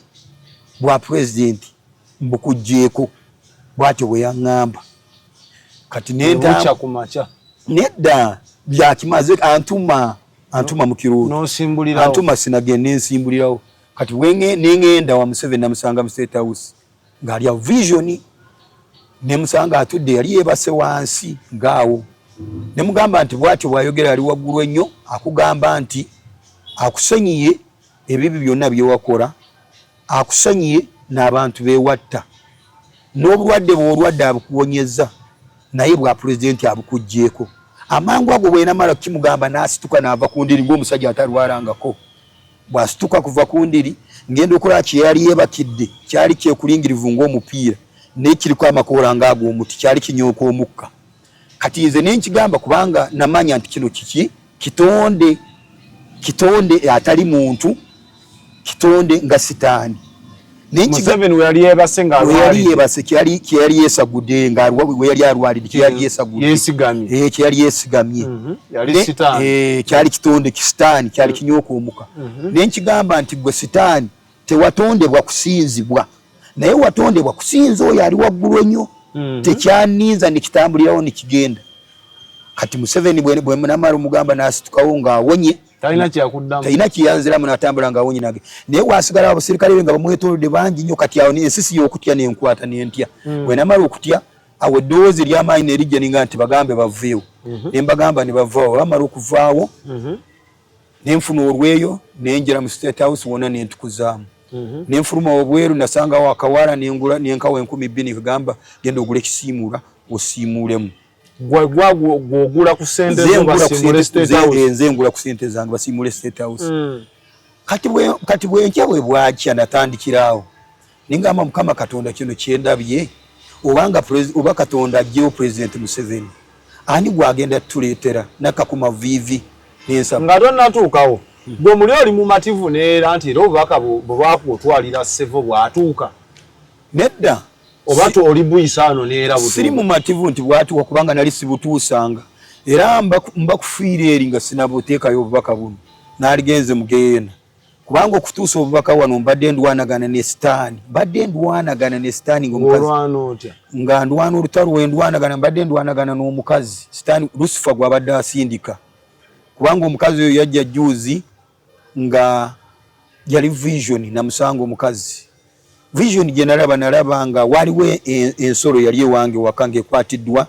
bwa pulezidenti mbukugjeeko bw'atyo bwe yaŋŋamba kati nenta kumacha nedda byakimaze antuma mu kirooto n'osimbulirawo antuma sinagenda nensimbulirawo kati nengenda wa Museveni namusanga mu State House ng'ali awo vision ne musanga atudde yali yeebase wansi ngaawo ne mugamba nti bw'atyo bw'ayogera ali waggulu ennyo akugamba nti akusonyiye ebibi byonna bye wakola akusonyiye n'abantu beewatta n'obulwadde bw'olwadde abukuwonyeza naye bwa pulezidenti abukugjeeko amangu ago bwe namala kimugamba n'asituka n'ava ku ndiri ng'omusajja atalwalangako bw'asituka kuva ku ndiri ngenda okulaba kye yali yeebakidde kyali kyekulingirivu ng'omupiira naye kiriko amakoola ng'ag'omuti kyali kinyooka omukka kati nze ne nkigamba kubanga namanya nti kino kiki kitonde atali muntu kitonde nga sitaani Museveni we yali yeebase nga yali yeebase kyali yeesagudde nga we yali alwalidde kyali yeesagudde yeesigamye kyali yeesigamye yali sitaani kyali kitonde kisitaani kyali kinyooka omuka ne nkigamba nti gwe sitaani tewatondebwa kusinzibwa naye watondebwa kusinza oyo ali waggulu ennyo tekyaninza ne kitambulirawo ne kigenda kati Museveni bwe namara omugamba nasitukawo ng'awonye talina kiyanziramu n'atambula ng'awonye nage naye wasigala abasirikale be nga bamwetoolodde bangi nnyo kati awo ensisi y'okutya n'enkwata n'entya bwe namala okutya awo eddowoozi ery'amaanyi ne lijja ninga nti bagambe baveewo ne mbagamba ne bavaawo bamala okuvaawo ne nfuna olweyo ne njira mu State House wonna ne ntukuzaamu ne nfuluma obweru nasangawo akawala nenkawa 2,000 kagamba genda ogula ekisiimuula osiimuulemu gwogula ku sente nze ngula ku sente zange basiimule State House kati bwenkya bwe bwakya natandikiraawo ningamba Mukama Katonda kino kyendabye oba Katonda ajjewo President Museveni ani gwagenda tuleetera nakakuma vivi n'ensaba nga tonnatuukawo gwe muli oli mumativu neera nti era obubaka bwebakutwalira Sevo bwatuuka nedda oba oli buyisaano neera butuuka siri mumativu nti bwatuuka kubanga nali sibutuusanga era mbakufiira eri nga sinabuteekayo obubaka buno naaligenze mugeena kubanga okutuusa obubaka wano mbadde ndwanagana ne sitaani nga ndwana olutalo wendwanagana mbadde ndwanagana n'omukazi sitaani Lucifer gwabadde asindika kubanga omukazi oyo yajja juuzi nga yali Vision namusanga omukazi Vision gye nalaba nga waliwo ensolo yali ewange wakange ekwatiddwa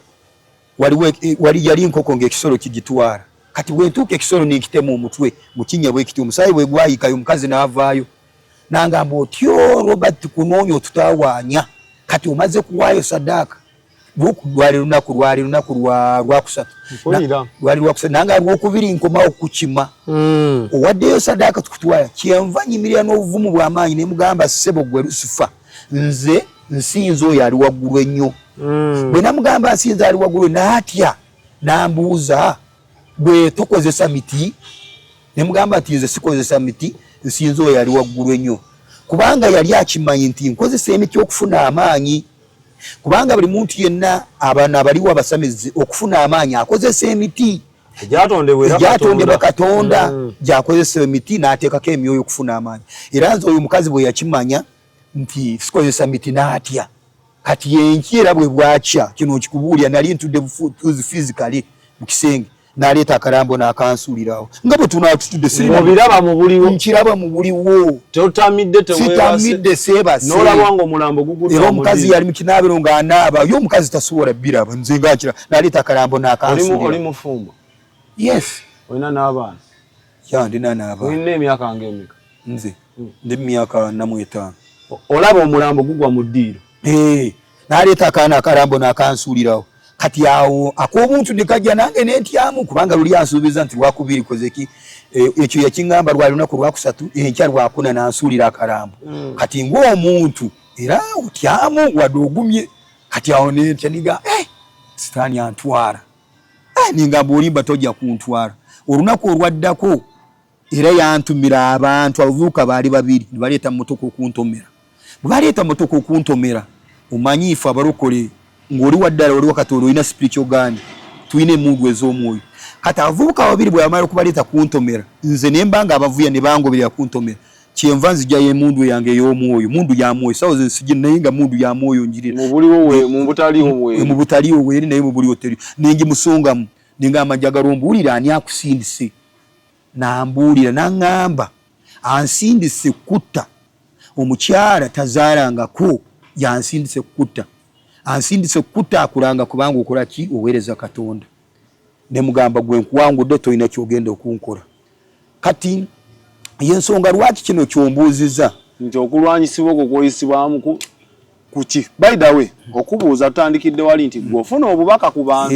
yali nkoko ng'ekisolo kigitwala kati bwentuuka ekisolo ninkitemu omutwe mukinya bwekiti omusaayi bwe gwayikayo omukazi n'avaayo nangamba otyo Robert kunoonya otutawaanya kati omaze kuwaayo sadaaka lwali lunaku lwakusatu nanga lwokubiri nkomawo kukima owaddeyo sadaaka tukutwala kyenva nyimirira n'obuvumu bw'amaanyi ne mugamba ssebo gwe Lucifer nze nsinza oyo ali waggulu ennyo bwe namugamba nsinza ali waggulu n'atya nambuuza bwe tukozesa miti ne mugamba nti nze sikozesa miti nsinza oyo ali waggulu ennyo kubanga yali akimanyi nti nkozesa emiti okufuna amaanyi kubanga buli muntu yenna abaana abaliwo abasamizi okufuna amaanyi akozesa emiti egyatondebwa Katonda gyakozesa emiti n'ateekako emyoyo okufuna amaanyi era nze oyo omukazi bwe yakimanya nti sikozesa miti n'atya kati yenki era bwe bwakya kino nkikubuulya nali ntudde bufuzi physically mu kisenge n'aleeta akalambo n'akansuulirawo nga bwe tunaatutudde sirabiraba mu buliwo nkiraba mu buliwo sitamidde seebase n'olaba ng'omulambo gugudde era omukazi yali mu kinaabiro ng'anaaba yo omukazi tasobola biraba nze nga nkira n'aleeta akalambo n'akansuulirawo oli mufumbo yes olina n'abaana ndina n'abaana olina emyaka ng'emeka nze ndi mu myaka 45 olaba omulambo gugwa mu ddiiro n'aleeta akaana akalambo n'akansuulirawo kati awo ak'obuntu ne kajja nange n'entyamu kubanga luli ansuubiza nti lwakubiri kozeki ekyo yakingamba lwali lunaku lwakusatu enkya lwakuna n'ansuulira akalambo kati ng'omuntu era otyamu wadde ogumye kati awo n'entya niga sitaani antwala ningamba olimba tojja kuntwala olunaku olwaddako era yantumira abantu abavubuka baali babiri ne baleeta mmotoka okuntomera bwe baleeta mmotoka okuntomera omanyiifu abalokole ng'oli waddala oli wakati olina spiritual gani tulina emundu ez'omwoyo kati abavubuka babiri bwe bamala okubaleeta kuntomera nze ne mbanga abavuya ne bangoberera kuntomera kyenva nzijjayo emundu yange ey'omwoyo mundu ya mwoyo sawo ze nsijja naye nga mundu ya mwoyo njirira mu butaliiwo weeri naye mu buliwo teri nengimusungamu nengamba njagala ombuulira ani akusindise nambuulira naŋŋamba ansindise kutta omukyala tazaalangako yansindise kutta ansindise kutta akulanga kubanga okola ki oweereza Katonda ne mugamba gwe nkuwangudde tolina kyogenda okunkola kati yensonga lwaki kino kyombuuziza nti okulwanyisibwa okwo kwoyisibwamu kuki by the way okubuuza tutandikidde wali nti gw'ofuna obubaka ku bantu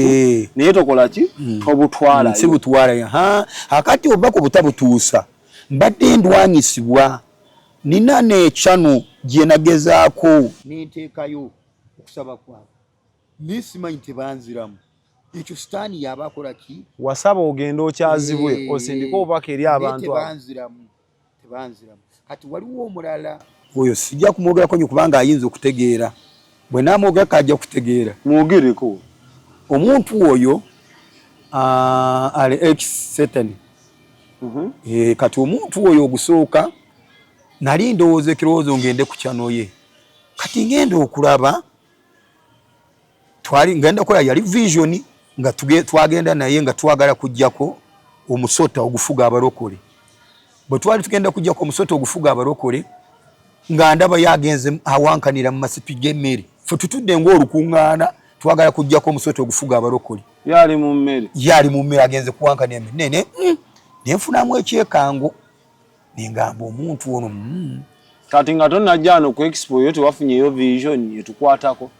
naye tokola ki obutwala si butwala akati obubaka obutabutuusa mbadde ndwanyisibwa nina n'ekyano gye nagezaako n'enteekayo okusaba kwabwe nesimanyi tebanziramu ekyo sitaani yabakola ki wasaba ogenda okyazibwe osindika obubaka eri abantu tebanziramu kati waliwo omulala oyo sijja kumwogerako nyo kubanga ayinza okutegeera bwe naamwogerako ajja kutegeera mwogereko omuntu oyo ali ex-Satan kati omuntu oyo ogusooka nali ndowooza ekirowoozo ngende ku kyano ye kati ngenda okulaba ngenda kola yali Vision nga twagenda naye nga twagala kujjako omusota ogufuga abalokole. Bwe twali tugenda kujjako omusota ogufuga abalokole nga ndaba yagenze awankanira mu masipi g'emmere. Ffe tutudde ng'olukuŋŋaana twagala kujjako omusota ogufuga abalokole. Yali mu mmere. Yali mu mmere agenze kuwankanira emmere. Ne nfunamu ekyekango. Ne ngamba omuntu ono kati nga tonnajja wano ku expo yo tewafunyeyo vision etukwatako.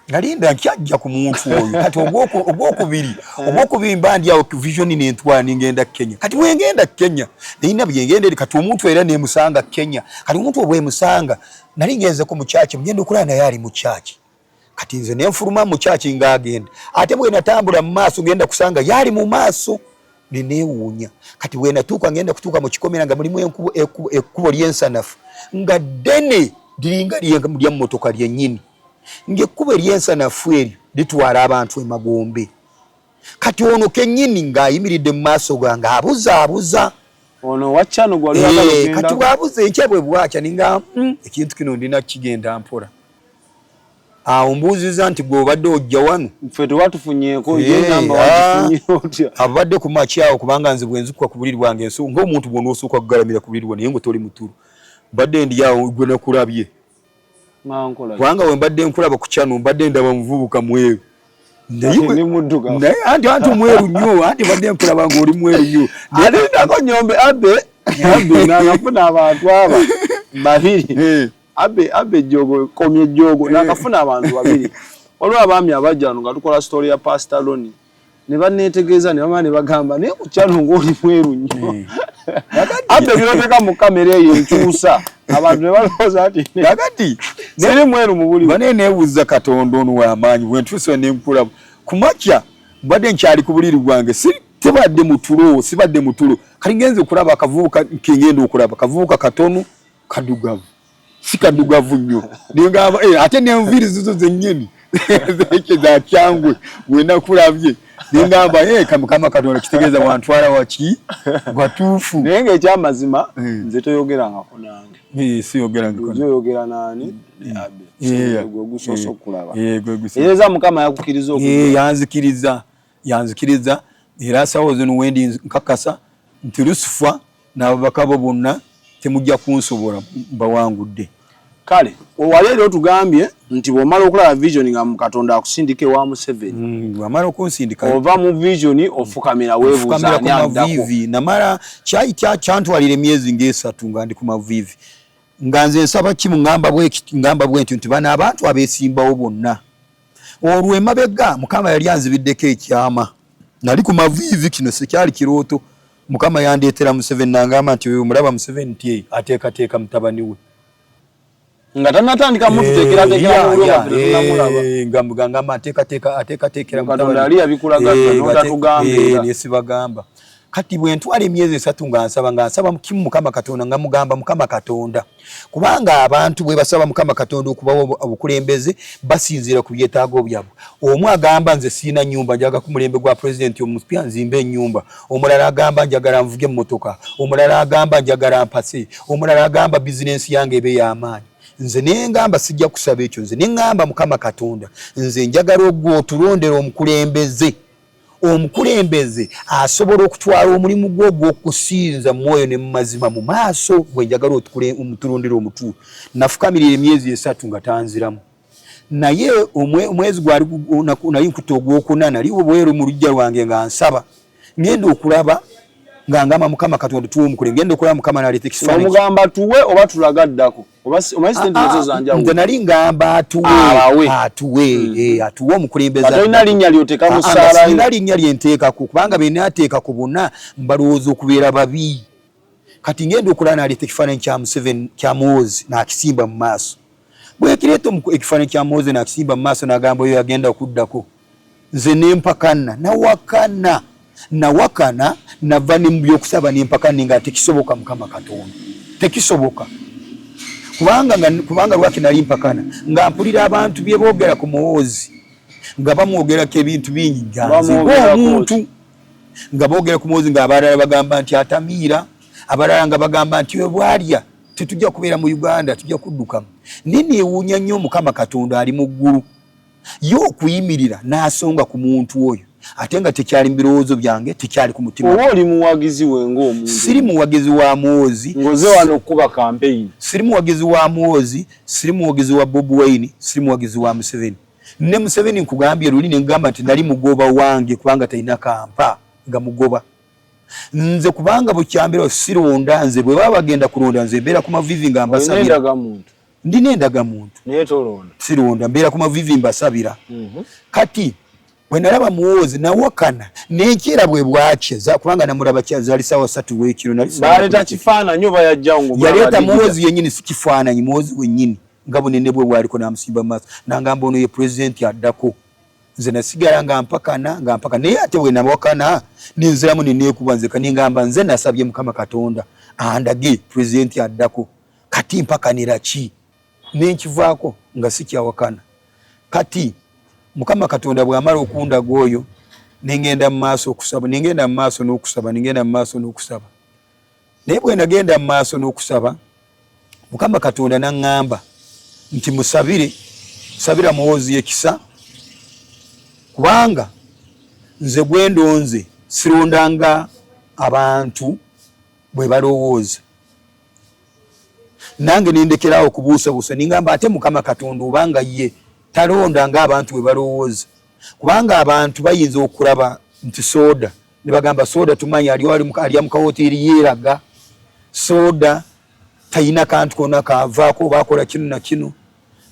Nalinda nkyajja ku muntu oyo. Kati ogwokubiri mba ndi awo vision n'entwala ngenda Kenya. Kati wengenda Kenya nina byengende kati omuntu era ne musanga Kenya. Kati omuntu obwe musanga nali ngenze ku muchachi mgenda okulana naye ali muchachi. Kati nze ne nfuluma muchachi ngagenda. Ate bwe natambula mu maaso ngenda kusanga yali mu maaso nenewuunya. Kati bwe natuuka ngenda kutuuka mu kikomera nga mulimu ekkubo ly'ensanafu nga ddene diringa lya mmotoka lyennyini. Ngekkubo ery'ensanafu eryo litwala abantu emagombe. Kati ono kennyini ng'ayimiridde mu maaso gange abuza. Ono waccano gwali agenda. Kati bwabuze enkya bwe bwakya ninga ekintu kino ndina kigenda mpola. Ombuuziza nti gwe obadde ojja wano. Ffe tewatufunyeeko ye namba wagifunye otya. Abadde ku makyawo kubanga nze bwe nzikuka ku buliri bwange ng'omuntu bw'ona osooka kugalamira ku buliri bwo naye ng'otoli mutulu. Badde ndi awo gwe nakulabye. Kubanga we mbadde nkulaba ku kyano mbadde ndaba muvubuka mweru. Naye anti mweru nnyo, anti badde nkulaba ng'oli mweru nnyo. Ate nako nyombe abe n'akafuna abantu aba babiri. Abe jogo komye jogo n'akafuna abantu babiri. Olwo abaami abajja wano nga tukola story ya Pastor Loni. Ne baneetegeeza ne bamaani bagamba naye ku kyalo ng'oli mweru nnyo. Abe biroteka mu kamera eyo enkyusa. Abantu ne balowooza ati nakati siri mweru mu buli. Bane neebuuza Katonda ono w'amaanyi bwe ntuuse ne nkulaba. Ku makya mbadde nkyali ku buliri bwange sibadde mutulo. Kali ngenze okulaba akavubuka kengenda okulaba kavubuka katono kadugavu. Si kadugavu nnyo. Ningamba ate n'enviiri zizo zennyini za kyangwe wenda kulabye. Ningamba Mukama Katonda kitegeeza wantwala waki gwatuufu. Naye ng'ekyamazima nze toyogerangako nange. Siyogerangako. Oyogera nani? Abe. Gwe gusoose okulaba. Era Mukama yakukkiriza okugenda. Yanzikiriza era asawo zino wendi nkakasa nti Lusifa n'ababaka bo bonna temujja kunsobola mbawangudde. Kale waleero tugambye nti bw'omala okulaba vision nga Katonda akusindike wa Museveni. Wamala okunsindika ova mu vision ofukamira weebuuza ani addako. Namala kyantwalira emyezi ng'esatu nga ndi ku mavivi. Nga nze nsaba kimu ngamba bwe nti bano abantu abeesimbawo bonna. Olwo emabega Mukama yali anzibiddeko ekyama. Nali ku mavivi kino sekyali kirooto. Mukama yandeetera Museveni n'angamba nti omulaba Museveni nti ateekateeka mutabani we. Nga tanatandika mutu teekerateekera ngamba ateekateekera Katonda yali yabikulaga n'otatugambira. Nesibagamba. Kati bwe ntwala emyezi esatu nga nsaba kimu Mukama Katonda nga mugamba Mukama Katonda. Kubanga abantu bwe basaba Mukama Katonda okubawo obukulembeze basinziira ku byetaago byabwe. Omu agamba nze siina nnyumba njaga ku mulembe gwa president omupya nzimbe ennyumba. Omulala agamba njagala nvuge emmotoka. Omulala agamba njagala mpase. Omulala agamba bizinensi yange ebe y'amaanyi. Nze nengamba sijja kusaba ekyo. Nze nengamba Mukama Katonda nze njagala ogw'otulondera omukulembeze. Omukulembeze asobola okutwala omulimu gwo ogw'okusinza mwoyo ne mazima mu maaso bwe njagala omutulondera omutuufu. Nafukamirira emyezi esatu nga tanziramu. Naye omwezi gwali naye nkuta ogwokuna naliwo bweru mu lujja lwange nga nsaba. Ngenda okulaba nga ngamba Mukama Katonda tuwe omukulembeze. Ngenda okulaba Mukama n'aleeta ekifaananyi. Omugamba tuwe oba tulaga addako. Nze nali ngamba atuwe omukulembeze. Atolina linnya ly'oteeka mu ssaala yo. Sina linnya lyenteekako kubanga be naateekako bonna mbalowooza okubeera babi. Kati ngenda okulaba n'aleeta ekifaananyi kya Museveni kya Muhoozi n'akisimba mu maaso. Bwe kireeta ekifaananyi kya Muhoozi n'akisimba mu maaso n'agamba oyo agenda okuddako. Nze nempakana nawakana nava ne mu by'okusaba nempakana nga tekisoboka Mukama Katonda. Tekisoboka. Kubanga lwaki nali mpakana nga mpulira abantu bye boogera ku Muhoozi nga bamwogerako ebintu bingi omuntu nga boogera ku Muhoozi nga abalala bagamba nti atamiira, abalala nga bagamba nti we bwalya tetujja kubeera mu Uganda, tujja kuddukamu. Neewuunya nnyo Mukama Katonda ali mu ggulu ye okuyimirira n'asonga ku muntu oyo ate nga tekyali mbirowoozo byange tekyali ku mutima. Oba oli muwagizi we ng'omuntu? Siri muwagizi wa Muhoozi. Ngoze wano okuba campaign. Siri muwagizi wa Muhoozi, siri muwagizi wa Bobi Wine, siri muwagizi wa Museveni. Ne Museveni nkugambye luli ne ngamba nti nali mugoba wange kubanga talina kampa nga mugoba. Nze kubanga bukyambira sironda nze bwe baba bagenda kulonda nze mbeera ku mavivi nga mbasabira. Ndina endagamuntu. Naye tolonda. Sironda mbeera ku mavivi mbasabira. Kati bwe nalaba Muhoozi nawakana n'enkeera bwe bwakye kubanga namulaba kyazali sawa 3 w'ekiro. Baleeta kifaananyi oba yajjawo ngo yaleeta Muhoozi yennyini si kifaananyi Muhoozi wennyini nga bunene bwe bwaliko n'amusimba maaso n'angamba ono ye pulezidenti addako. Nze nasigala nga mpakana naye ate bwe nawakana nenziramu neneekuba nze kaningamba nze nasabye Mukama Katonda andage pulezidenti addako kati mpakanira ki nenkivaako nga sikyawakana. Kati Mukama Katonda bw'amala okundaga oyo nengenda mu maaso okusaba nengenda mu maaso n'okusaba naye bwe nagenda mu maaso n'okusaba Mukama Katonda n'aŋŋamba nti sabira Muhoozi ekisa kubanga nze gwendonze sirondanga abantu bwe balowooza nange nindekerawo kubuusabuusa ningamba ate Mukama Katonda obanga ye talondanga abantu bwe balowooza kubanga abantu bayinza okulaba nti soda ne bagamba soda tumanyi alya mu kawoteeri yeeraga soda tayina kantu konna kaavaako bakola kino na kino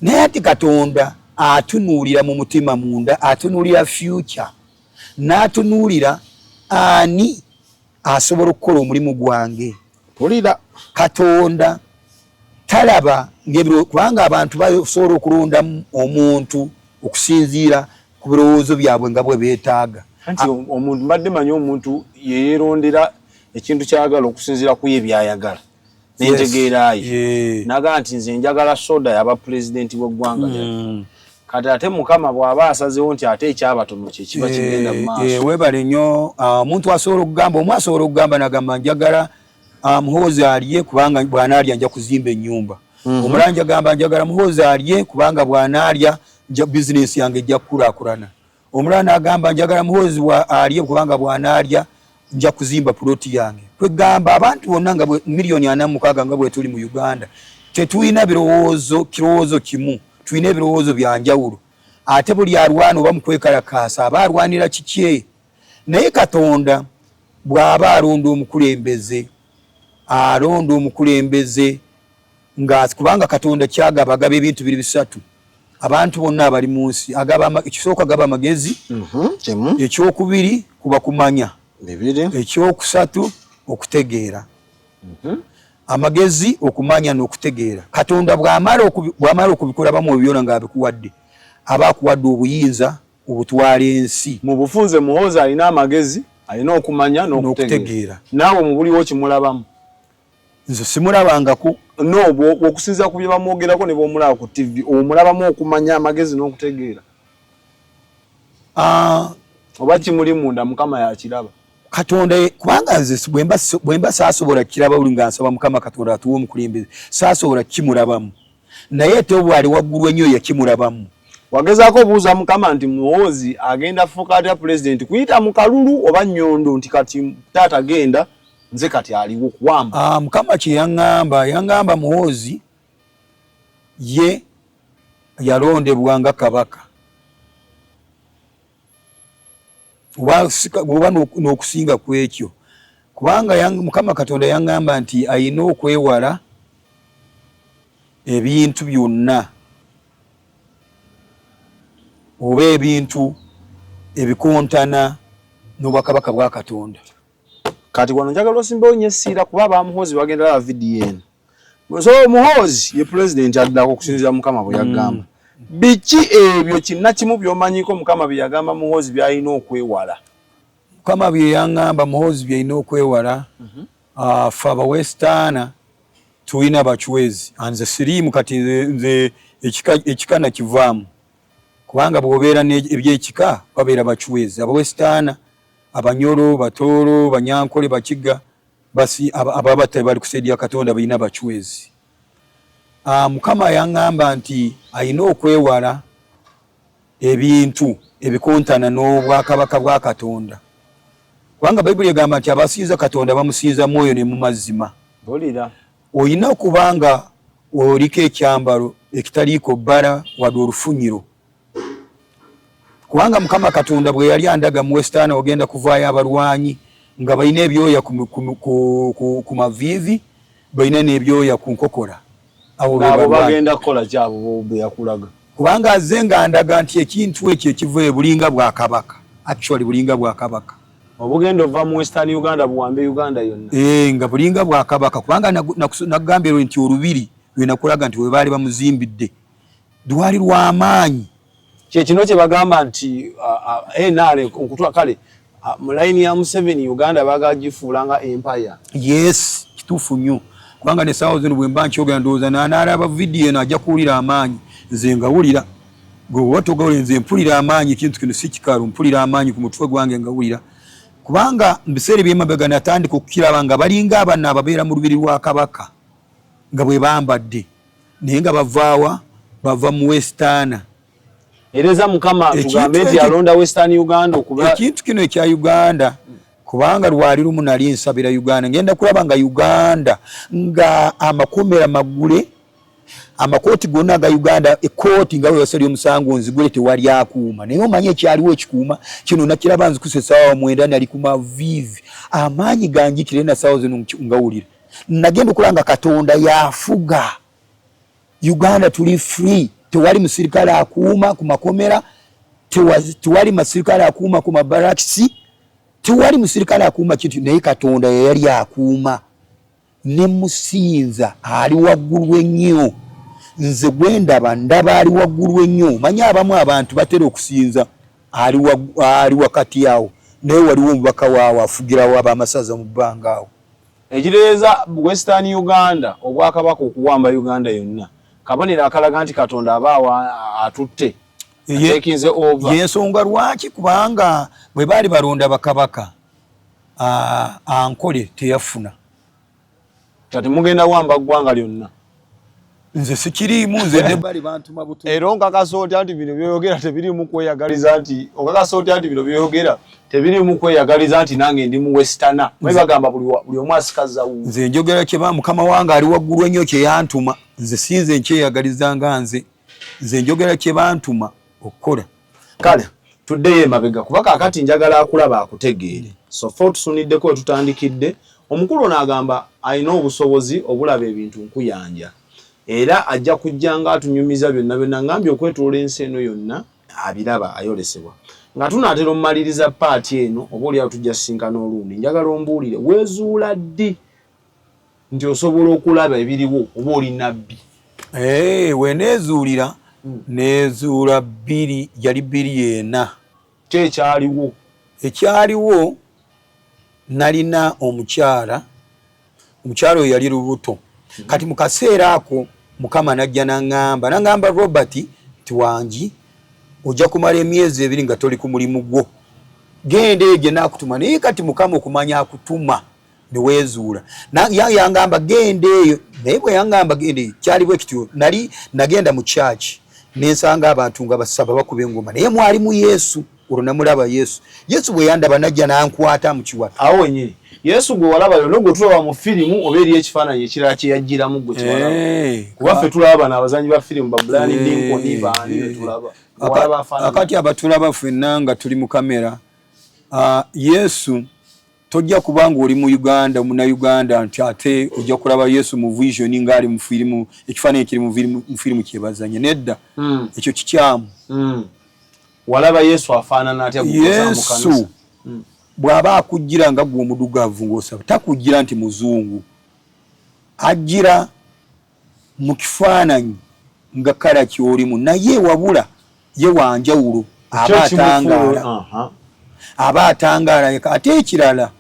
naye ati Katonda atunuulira mu mutima munda atunuulira future n'atunuulira ani asobola okukola omulimu gwange. Pulira Katonda talaba kubanga abantu basobola okulonda omuntu okusinziira ku birowoozo byabwe nga bwe beetaaga. Anti omuntu mbadde manyi omuntu yeerondera ekintu kyayagala okusinziira ku ye byayagala n'entegeerayo naga nti nze njagala soda yaba pulezidenti w'eggwanga kati ate Mukama bw'aba asazeewo nti ate ekyabatono kye kiba kigenda mu maaso. Weebale nnyo omuntu asobola okugamba nagamba njagala Muhoozi alye kubanga bw'anaalya nja kuzimba ennyumba. Omulala njagamba njagala Muhoozi alye kubanga bw'anaalya bizinesi yange ejja kukulaakulana. Omulala n'agamba njagala Muhoozi alye kubanga bw'anaalya nja kuzimba puloti yange. Kwegamba abantu bonna nga miliyoni 46 nga bwe tuli mu Uganda tetulina kirowoozo kimu. Tulina ebirowoozo bya njawulo ate buli alwana oba mukwekalakaasa aba alwanira kikye. Naye Katonda bw'aba alonda omukulembeze nga kubanga Katonda kyagaba agaba ebintu biri bisatu abantu bonna abali mu nsi ekisooka agaba amagezi, ekyokubiri kuba kumanya, ekyokusatu okutegeera. Amagezi okumanya n'okutegeera. Katonda bw'amala okubikola bamu ebyona ng'abikuwadde aba akuwadde obuyinza obutwala ensi. Mu bufunze Muhoozi alina amagezi, alina okumanya n'okutegeera. Naawe mu buliwo kimulabamu? Nze simulabangako. No, okusinziira ku bye bamwogerako ne b'omulaba ku TV, omulabamu okumanya amagezi n'okutegeera. Oba kimuli munda Mukama yakiraba? Katonda kubanga nze bwemba saasobola kiraba buli nga nsaba Mukama Katonda atuwa omukulembeze saasobola kimulabamu naye ate obwali waggulu ennyo yakimulabamu. Wagezaako obuuza Mukama nti Muhoozi agenda fuuka atya pulezidenti kuyita mu kalulu oba nnyondo nti kati taata genda nze kati aliwo kuwamba? Mukama kye yaŋŋamba Muhoozi ye yalondebwa nga kabaka oba n'okusinga ku ekyo kubanga Mukama Katonda yaŋŋamba nti ayina okwewala ebintu byonna oba ebintu ebikontana n'obwakabaka bwa Katonda. Kati wano njagala osimbawo nnyo essiira kuba aba Muhoozi bagenda laba vidiyo eno. So Muhoozi ye pulezidenti addako okusinziira Mukama bwe yagamba. Biki ebyo kinnakimu by'omanyiko Mukama bye yagamba Muhoozi by'alina okwewala? Mukama bye yaŋŋamba Muhoozi by'alina okwewala ffe abawesitaana tulina bachwezi anze siriimu kati nze ekika nakivaamu kubanga bw'obeera ebyekika babeera bachwezi abawesitaana abanyoro batooro banyankole bakiga basi ababa bali kusaidia Katonda balina bachwezi. Mukama yaŋŋamba nti alina okwewala ebintu ebikontana n'obwakabaka bwa Katonda. Kubanga Bayibuli egamba nti abasiiza Katonda bamusiiza mwoyo ne mu mazima. Bolira. Oyina kubanga oliko ekyambalo ekitaliiko bbala wadde olufunyiro. Kubanga Mukama Katonda bwe yali andaga mu Western ogenda kuvaayo abalwanyi nga balina ebyoya ku maviivi, balina n'ebyoya ku nkokola. Abo bagenda kukola kyabo bwe yakulaga. Kubanga azze nga andaga nti ekintu ekyo ekiva bulinga bwa kabaka. Actually bulinga bwa kabaka. Obugendo ova mu Western Uganda buwambe Uganda yonna. Nga bulinga bwa kabaka kubanga nagambye nti olubiri lwe nakulaga nti we baali bamuzimbidde lwali lw'amaanyi. Kino kye bagamba nti NRA okutwa kale mu line ya Museveni Uganda bagagifuulanga empire. Yes, kituufu nnyo. Kubanga ne saawa zino bwe mba nkyogera ndowooza n'anaaraba vidiyo eno ajja kuwulira amaanyi. Nze ngawulira. Gwe watogawule nze mpulira amaanyi ekintu kino si kikalu mpulira amaanyi ku mutwe gwange ngawulira. Kubanga mbiseera by'emabega natandika okukiraba nga balinga abaana ababeera mu lubiri lwa kabaka nga bwe bambadde naye nga bava mu Western. Ereza Mukama tugambe nti alonda Western Uganda okuba ekintu kino ekya Uganda kubanga lwali lumu nali nsabira Uganda ngenda kulaba nga Uganda nga amakomera magule amakooti gonna ga Uganda ekooti nga yasali omusango nzigule tewali akuuma naye omanye ekyaliwo ekikuuma kino nakiraba nzikuse saawa 9 nali ku maviivi amaanyi ganjikire na saawa zino ngawulira nagenda okulanga Katonda yafuga Uganda tuli free tewali musirikale akuuma ku makomera tewali musirikale akuuma ku mabarakisi tewali musirikale akuuma kintu naye Katonda yali akuuma ne musinza ali waggulu ennyo nze gwendaba ndaba ali waggulu ennyo manya abamu abantu batera okusinza ali wakati yawo naye waliwo omubaka waawo afugirawo abamasaza mu bbanga awo. Ekireeza Western Uganda obwakabaka okuwamba Uganda yonna kabonera akalaga nti Katonda abaawa atutte atekinze over. Yensonga lwaki kubanga bwe baali balonda bakabaka ankole teyafuna kati mugenda wamba ggwanga lyonna. Nze sikirimu nze ne bali bantuma butu eronka kasooti anti bino byogera tebiri mu kweyagaliza nti okakasooti anti bino byogera tebiri mu kweyagaliza nti nange ndi mu Western mwe bagamba buli omu asikaza wu. Nze njogera kye Mukama wange ali waggulu ennyo kye yantuma nze sinze nkyeyagaliza nga nze njogera kye bantuma okukola. Kale tuddeyo emabega kuba kaakati njagala akulaba akutegeere so fo tusuniddeko tutandikidde omukulu n'agamba alina obusobozi obulaba ebintu nkuyanja era ajja kujja nga atunyumiza byonna ngambye okwetoola ensi eno yonna abiraba ayolesebwa nga tunaatera omumaliriza paati eno oba oli atujja sinkana olundi njagala ombuulire weezuula ddi nti osobola okulaba ebiriwo oba oli nabbi. Weneezuulira neezuula yali 2 ekyaliwo ekyaliwo nalina omukyala oyo yali lubuto kati mu kaseera ako Mukama najja nangamba Robert tiwangi ojja kumala emyezi 2 nga toli ku mulimu gwo genda egye nakutuma naye kati Mukama okumanya akutuma neweezuula yangamba genda eyo naye bwe yangamba genda eyo kyaliwo ekityo nagenda mu church nensanga abantu nga basaba bakuba engoma naye mwali mu Yesu olwo namulaba Yesu bwe yandaba najja nankwata mu kiwato awo wenyini Yesu gwe walaba yo nogwe tulaba mu filimu oba eri ekifaananyi ekirala kye yajjiramu gwe kiwalaba kuba ffe tulaba n'abazanyi ba filimu babulani Lincoln baani tulaba akati abatulaba ffenna nga tuli mu kamera Yesu tojja kubanga oli mu Uganda Uganda nti ate ojja kulaba Yesu mu vision ng'ali mu filimu ekifaananyi kiri mu filimu kyebazanye nedda ekyo kikyamu walaba Yesu afaanana atya Yesu bw'aba akujjira nga gwe omudugavu ng'osaba takujjira nti muzungu ajjira mu kifaananyi nga kala ky'olimu naye wabula ye wanjawulo aba atangaala ate ekirala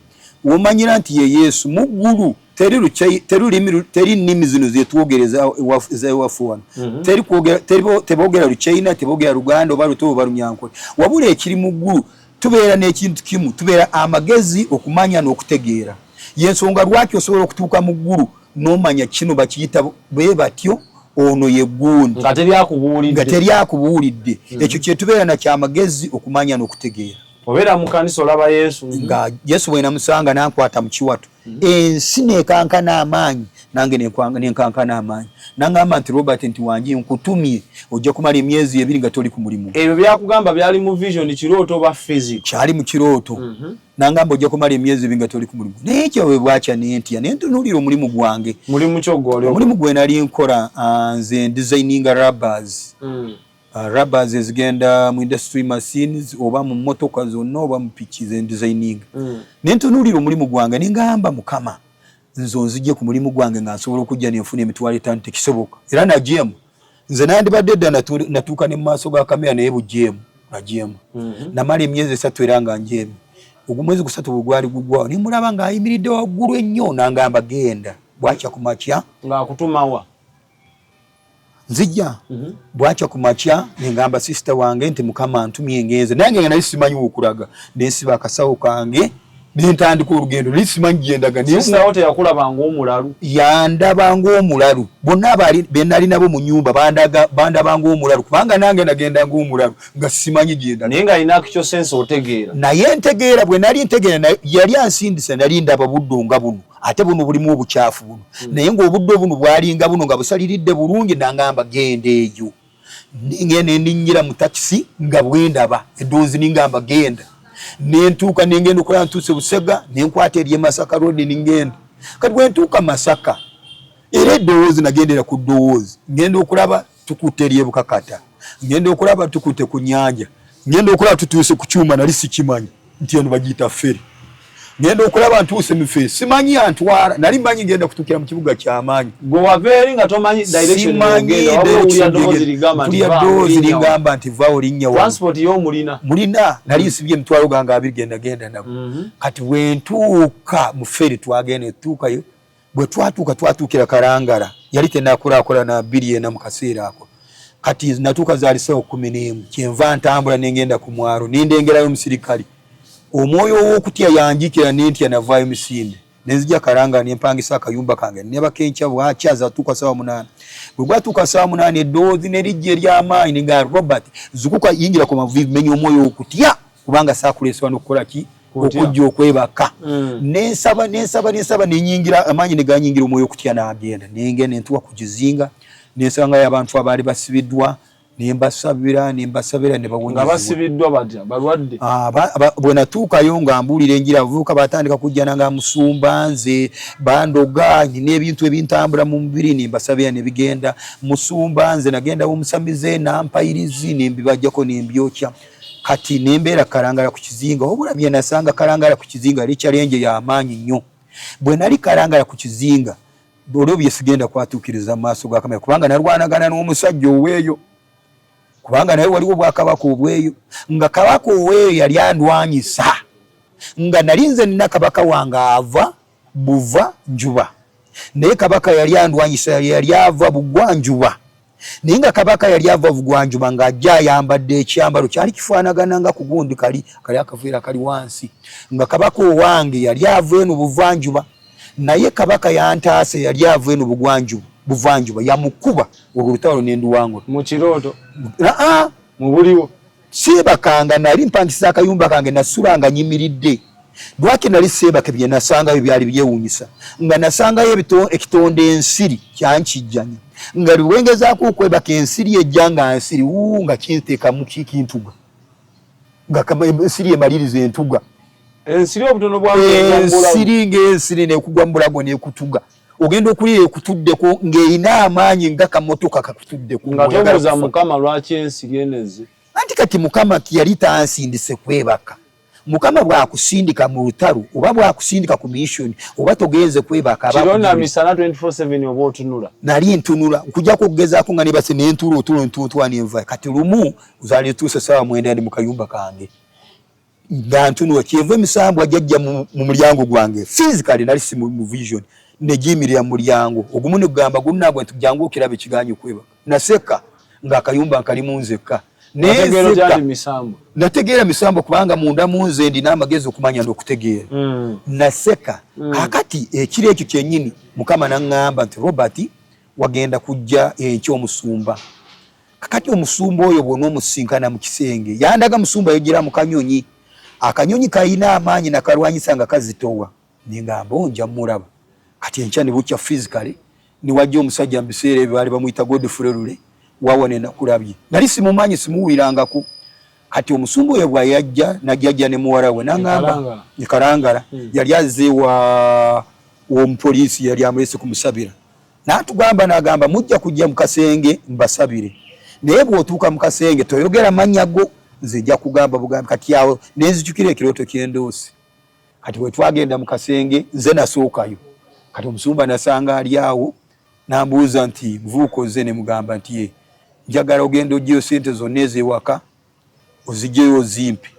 womanyira nti ye Yesu mu ggulu teri nnimi zino zetwogereza ewafu wano teboogera Luchina teboogera Luganda oba Luto oba Lunyankole wabula ekiri mu ggulu tubeera n'ekintu kimu tubeera amagezi okumanya n'okutegeera yensonga lwaki osobola okutuuka mu ggulu n'omanya kino bakiyita bwe batyo ono ye gundi nga teri akubuulidde ekyo kye tubeera na kyamagezi okumanya n'okutegeera obeera mu kanisa olaba Yesu nga Yesu bwe namusanga nankwata mu kiwato ensi nekankana amaanyi nange nenkankana amaanyi nangamba nti Robert nti wangi nkutumye ojja kumala emyezi 2 nga toli ku mulimu ebyo byakugamba byali mu vision kirooto oba physical kyali mu kirooto nangamba ojja kumala emyezi 2 nga toli ku mulimu n'ekyo bwe bwakya nentya nentunuulira omulimu gwange mulimu kyogole omulimu gwe nali nkola nze designing rubbers rubbers ezigenda mu industry machines oba mu motoka zonna oba mu piki ze designing nentunuulira omulimu gwange nengamba Mukama nzo nzije ku mulimu gwange nga nsobola okujja nenfuna emitwalo 5 tekisoboka era najemu nze nandibadde dda natuuka ne mu maaso ga kamera naye bujemu najemu namala emyezi 3 era nga njemu ogumwezi gusatu bwe gwali gugwawo nemulaba nga ayimiridde waggulu ennyo nangamba genda bwakya ku makya ng'akutumawa nzijja bwakya ku makya nengamba sister wange nti Mukama antumye ngenze nange nga nali simanyi okulaga nensiba akasawo kange nentandika olugendo nali simanyi gyendaga sister wote yakulaba ng'omulalu yandaba ng'omulalu bonna be nali nabo mu nyumba bandaba ng'omulalu kubanga nange nagenda ng'omulalu nga simanyi gyendaga naye nga alina kyo sense otegeera naye ntegeera bwe nali ntegeera yali ansindisa nali ndaba buddo nga buno ate buno bulimu obukyafu buno naye ng'obuddo buno bwalinga buno nga busaliridde bulungi nangamba genda eyo ngende ninnyira mu taxi nga bwendaba eddoozi ningamba genda nentuuka nengenda okulaba ntuuse Busega nenkwata eri Masaka road ningenda kati bwe ntuuka Masaka era eddowoozi nagendera ku ddowoozi ngenda okulaba tukutte eri Bukakata ngenda okulaba tukutte ku nnyanja ngenda okulaba tutuuse ku kyuma nali sikimanyi nti eno bagiyita feri ngenda okulaba ntuuse mu feri simanyi antwala nali manyi ngenda kutuukira mu kibuga ky'amaanyi gwe waveeri nga tomanyi direction ogenda wabula ddowoozi ligamba nti vaawo linnya transport y'omulina mulina nali nsibye emitwalo gange 2 genda nabo kati bwe ntuuka mu feri twagenda etuukayo bwe twatuukira Kalangala yali tenakulakola na 2 mu kaseera ako kati natuuka zaali ssaawa 11 kyenva ntambula nengenda ku mwalo nindengerayo omusirikale omwoyo w'okutya yanjikira nentya navaayo misinde nenzija Kalangala nempangisa akayumba kange nebakenkya bwakyaza tuuka ssaawa 8 bwe gwatuuka ssaawa 8 eddoozi nerijja ery'amaanyi nenga Robert zukuka yingira ku mavivi menya omwoyo w'okutya kubanga saakuleesebwa n'okukola ki okujja okwebaka nensaba nenyingira amaanyi neganyingira omwoyo okutya n'agenda nengenda nentuwa ku kizinga nensangayo abantu abaali basibiddwa nembasabira ne bawonyezebwa nga basibiddwa batya balwadde bwe natuukayo nga mbuulira enjira abavubuka batandika kujja nanga musumba nze bandoga n'ebintu ebintambula mu mubiri nembasabira ne bigenda musumba nze nagenda omusamize nampayirizi nembibajjako nembyokya kati nembeera Kalangala ku kizinga wabula bye nasanga Kalangala ku kizinga ali challenge y'amaanyi nnyo bwe nali Kalangala ku kizinga olwo byesigenda kwatuukiriza mu maaso ga kamera kubanga nalwanagana n'omusajja oweeyo kubanga naye waliwo bwakabaka obweyo nga kabaka oweeyo yali andwanyisa nga nali nze nina kabaka wange ava buva njuba naye kabaka yali andwanyisa yali ava bugwa njuba naye nga kabaka yali ava bugwa njuba ng'ajja ayambadde ekyambalo kyali kifaanagana nga ku gundi kali akaveera kali wansi nga kabaka owange yali ava eno buvanjuba naye kabaka yantaase yali ava eno buvanjuba yamukuba olutalo n'enduwango mu kirooto mu buliwo seebakanga nali mpangisa akayumba kange nasulanga nyimiridde lwaki nali seebake bye nasangayo byali byewuunyisa nga nasangayo ekitonde ensiri kyankijjanya nga lwengezaako okwebaka ensiri ejja nga nsiri nga kinteekamu kintuga nga ensiri emaliriza entuga ensiri obutono bwensiri ng'ensiri nekugwa mu bulago nekutuga ogenda okulira ekutuddeko ng'erina amaanyi nga kamotoka kakutuddeko nga tobuuza Mukama lwaki ensiri enezi anti kati Mukama yali tansindise kwebaka Mukama bwakusindika mu lutalo oba bwakusindika ku mission oba togenze kwebaka kirona misana 24/7 oba otunula nali ntunula nkujja kugezaako nga nebase nentulo nenva kati lumu uzaali tuuse ssaawa 9 ndi mu kayumba kange nga ntunula kyenva emisambu ajjajja mu mulyango gwange physically nali si mu vision nejimirira mu mulyango ogumu negamba gunnagwe ntujjangu okirabe kiganyo kwebaka naseka nga akayumba nkalimu nzekka nategeera misambo kubanga munda munze ndina amagezi okumanya n'okutegeera naseka kakati ekiro ekyo kyennyini Mukama naŋŋamba nti Robert wagenda kujja ekyo omusumba kakati omusumba oyo bw'ono omusinkana mu kisenge yandaga musumba yogira mu kanyonyi akanyonyi kayina amaanyi nakalwanyisa nga kazitowa ningamba onja mulaba kati enkya ne bukya physically ni wajja omusajja mu biseera ebyo baali bamuyita Godfrey Lule wawone nakulabye nali simumanyi simuwulirangako kati omusumba oyo bw'ayajja najjajja ne muwala we nangamba Kalangala yali azze wa omupoliisi yali amulese kumusabira n'atugamba n'agamba mujja kujja mu kasenge mbasabire naye bw'otuuka mu kasenge toyogera mannya go nze nja kugamba bugambi kati awo nenzijukira ekirooto ky'endoosi kati bwe twagenda mu kasenge nze nasookayo kati omusumba nasanga ali awo n'ambuuza nti muvuukoze ne mugamba nti ye njagala ogenda oggyeyo sente zonna ez'ewaka oziggyeyo ozimpe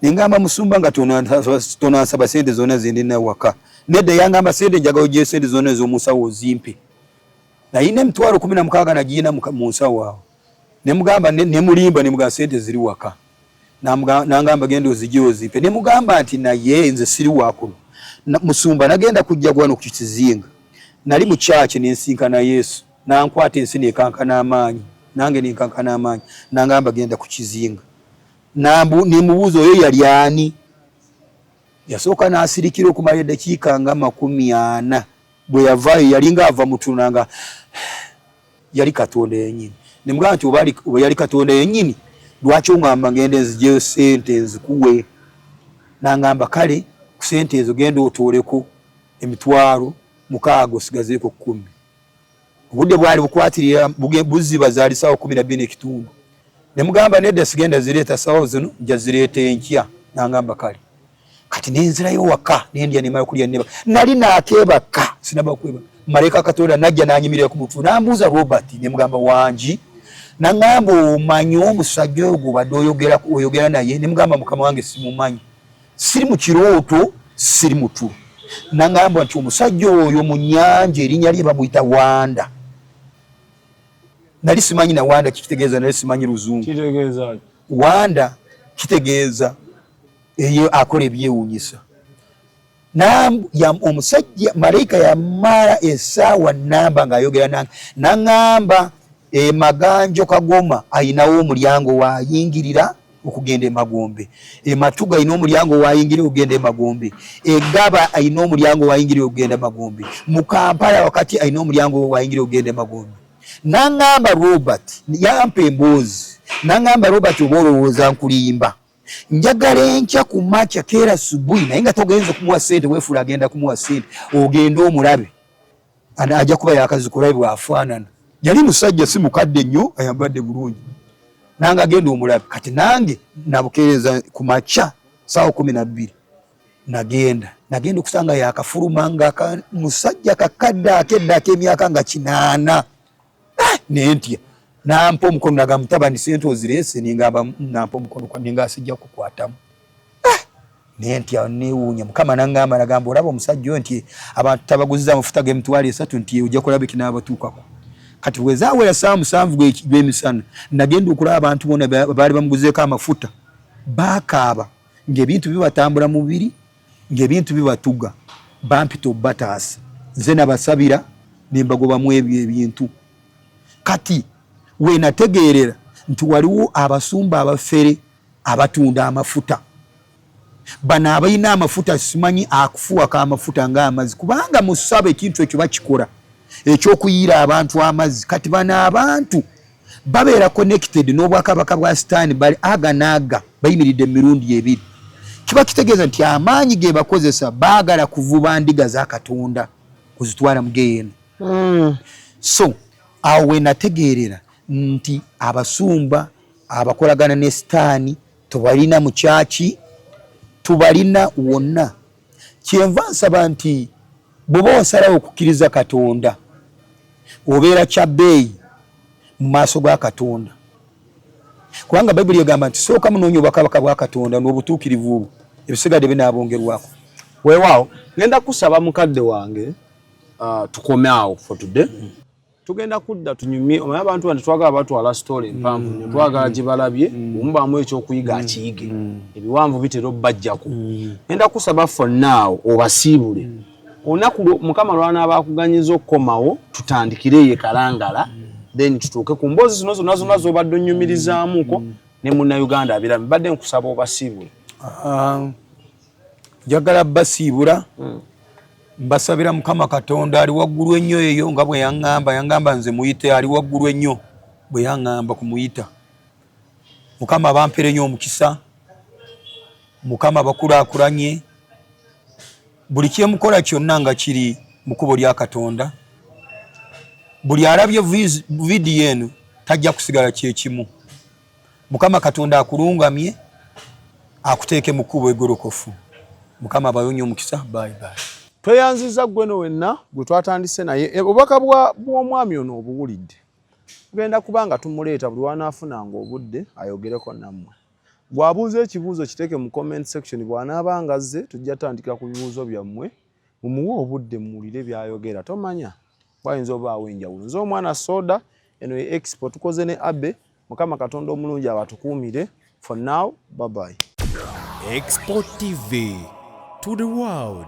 nengamba musumba nga tonansaba sente zonna zendina waka nedda yangamba sente njagala oggyeyo sente zonna ez'omusawo ozimpe nayina emitwalo 16 nagiina mu nsawo awo nemugamba nemulimba nemugamba sente ziri waka nangamba genda oziggyeyo ozimpe nemugamba nti naye nze siri wakuno musumba nagenda kujja gwano ku kizinga nali mu church nensinkana Yesu nankwata ensi nekankana amaanyi nange nenkankana amaanyi nangamba genda ku kizinga nemubuuza oyo yali ani yasooka n'asirikira okumala eddakiika nga 40 bwe yavaayo yalinga ava mutunanga yali Katonda yennyini nemugamba nti oba yali Katonda yennyini lwaki oŋŋamba ngenda nziggyeyo sente nzikuwe nangamba kale ku sente ezo genda otooleko emitwalo 6 osigazeeko 10 obudde bwali bukwatirira buziba zaali ssaawa 12 ekitundu nemugamba nedda sigenda zireeta ssaawa zino nja zireeta enkya nangamba kale kati nenzirayo waka nendya nemala kulya neba nali nakeebaka sinaba kweba malaika Katonda najja nanyimirira ku mutwe nambuuza Robert nemugamba wangi nangamba omanyi omusajja ogwo badde oyogera naye nemugamba mukama wange simumanyi siri mu kirooto siri mutu nangamba nti omusajja oyo mu nnyanja erinnya lye bamuyita Wanda nali simanyi na Wanda kitegeeza nali simanyi luzungu kitegeeza Wanda kitegeeza eyo akola ebyewuunyisa omusajja malaika yamala essaawa namba ng'ayogera nange nangamba Maganjo Kagoma ayinawo omulyango waayingirira okugenda Magombe Matuga ayina omulyango waayingirira okugenda Magombe Gaba ayina omulyango waayingirira okugenda Magombe mu Kampala wakati ayina omulyango waayingirira okugenda Magombe nangamba Robert yampa emboozi nangamba Robert oba olowooza nkulimba njagala enkya ku makya keera subuhi naye nga togenza kumuwa sente weefula agenda kumuwa sente ogenda omulabe ajja kuba yakazikulabe bwafaanana yali musajja si mukadde nnyo ayambadde bulungi nange agenda omulabe kati nange nabukeereza ku makya ssaawa 12 nagenda okusanga yakafuluma nga musajja kakadde akedde ak'emyaka nga 8 nentya nampa omukono naga mutabani sente ozireese ningamba nampa omukono ninga asijja kukwatamu nentya newuunya mukama nangamba nagamba olaba omusajja oyo nti abantu tabaguziza amafuta g'emitwalo 3 nti ojja kulaba ekinaabatuukako kati wezaawera ssaawa 7 gw'emisana nagenda okulaba abantu bonna baali bamuguzeeko amafuta baakaaba ng'ebintu bibatambula mubiri ng'ebintu bibatuga bampita obbataasa nze nabasabira nembagobamu ebyo ebintu kati wenategeerera nti waliwo abasumba abafere abatunda amafuta bano abalina amafuta simanyi akufuwa k'amafuta ng'amazzi kubanga mu ssaba ekintu ekyo bakikola ekyokuyiira abantu amazzi kati bano abantu babeera connected n'obwakabaka bwa sitaani bali aga naaga bayimiridde emirundi ebiri kiba kitegeeza nti amaanyi ge bakozesa baagala kuvuba ndiga za Katonda kuzitwala mu geyeeno so awo wenategeerera nti abasumba abakolagana ne sitaani tubalina mu kyaki tubalina wonna kyenva nsaba nti bw'oba wasalawo okukkiriza Katonda obeera kyabbeeyi mu maaso ga Katonda kubanga Bayibuli egamba nti sooka munoonya obwakabaka bwa Katonda n'obutuukirivu obwo ebisigadde binaabongerwako weewaawo ngenda kusaba mukadde wange tukome awo for today tugenda kudda tunyumye omanyi abantu bano twagala batwala story empanvu nnyo twagala gye balabye omubaamu ekyokuyiga akiyige ebiwanvu bitera obbajjako ngenda kusaba for now obasiibule onaku mukama lwana abakuganyiza okkomawo tutandikire ye kalangala then tutuuke ku mboozi zino zonna zonna z'obadde onnyumirizaamuko ne munnayuganda abiramu badde nkusaba obasiibula. Njagala basiibula mbasabira Mukama Katonda ali waggulu ennyo eyo nga bwe yangamba nze muyite ali waggulu ennyo bwe yangamba kumuyita. Mukama bampere nnyo omukisa, Mukama bakulaakulanye, buli kyemukola kyonna nga kiri mu kkubo lya Katonda. Buli alabye vidiyo eno tajja kusigala kyekimu. Mukama Katonda akulungamye akuteeke mu kkubo eggolokofu. Mukama abayonye omukisa. Bye bye. Tweyanziza gweno wenna gwe twatandise naye obubaka bw'omwami ono obuwulidde tugenda kubanga tumuleeta buli wanaafunanga obudde ayogereko nammwe. Bw'abuuza ekibuuzo kiteeke mu comment section, bw'anaabanga azze tujja tandika ku bibuuzo byammwe mumuwe obudde muwulire byayogera. Tomanya wayinza obaawo enjawulo. Nze omwana Soda, eno ye Expo, tukoze ne Abe. Mukama Katonda omulungi abatukuumire. For now, bye bye. xpotv to the world.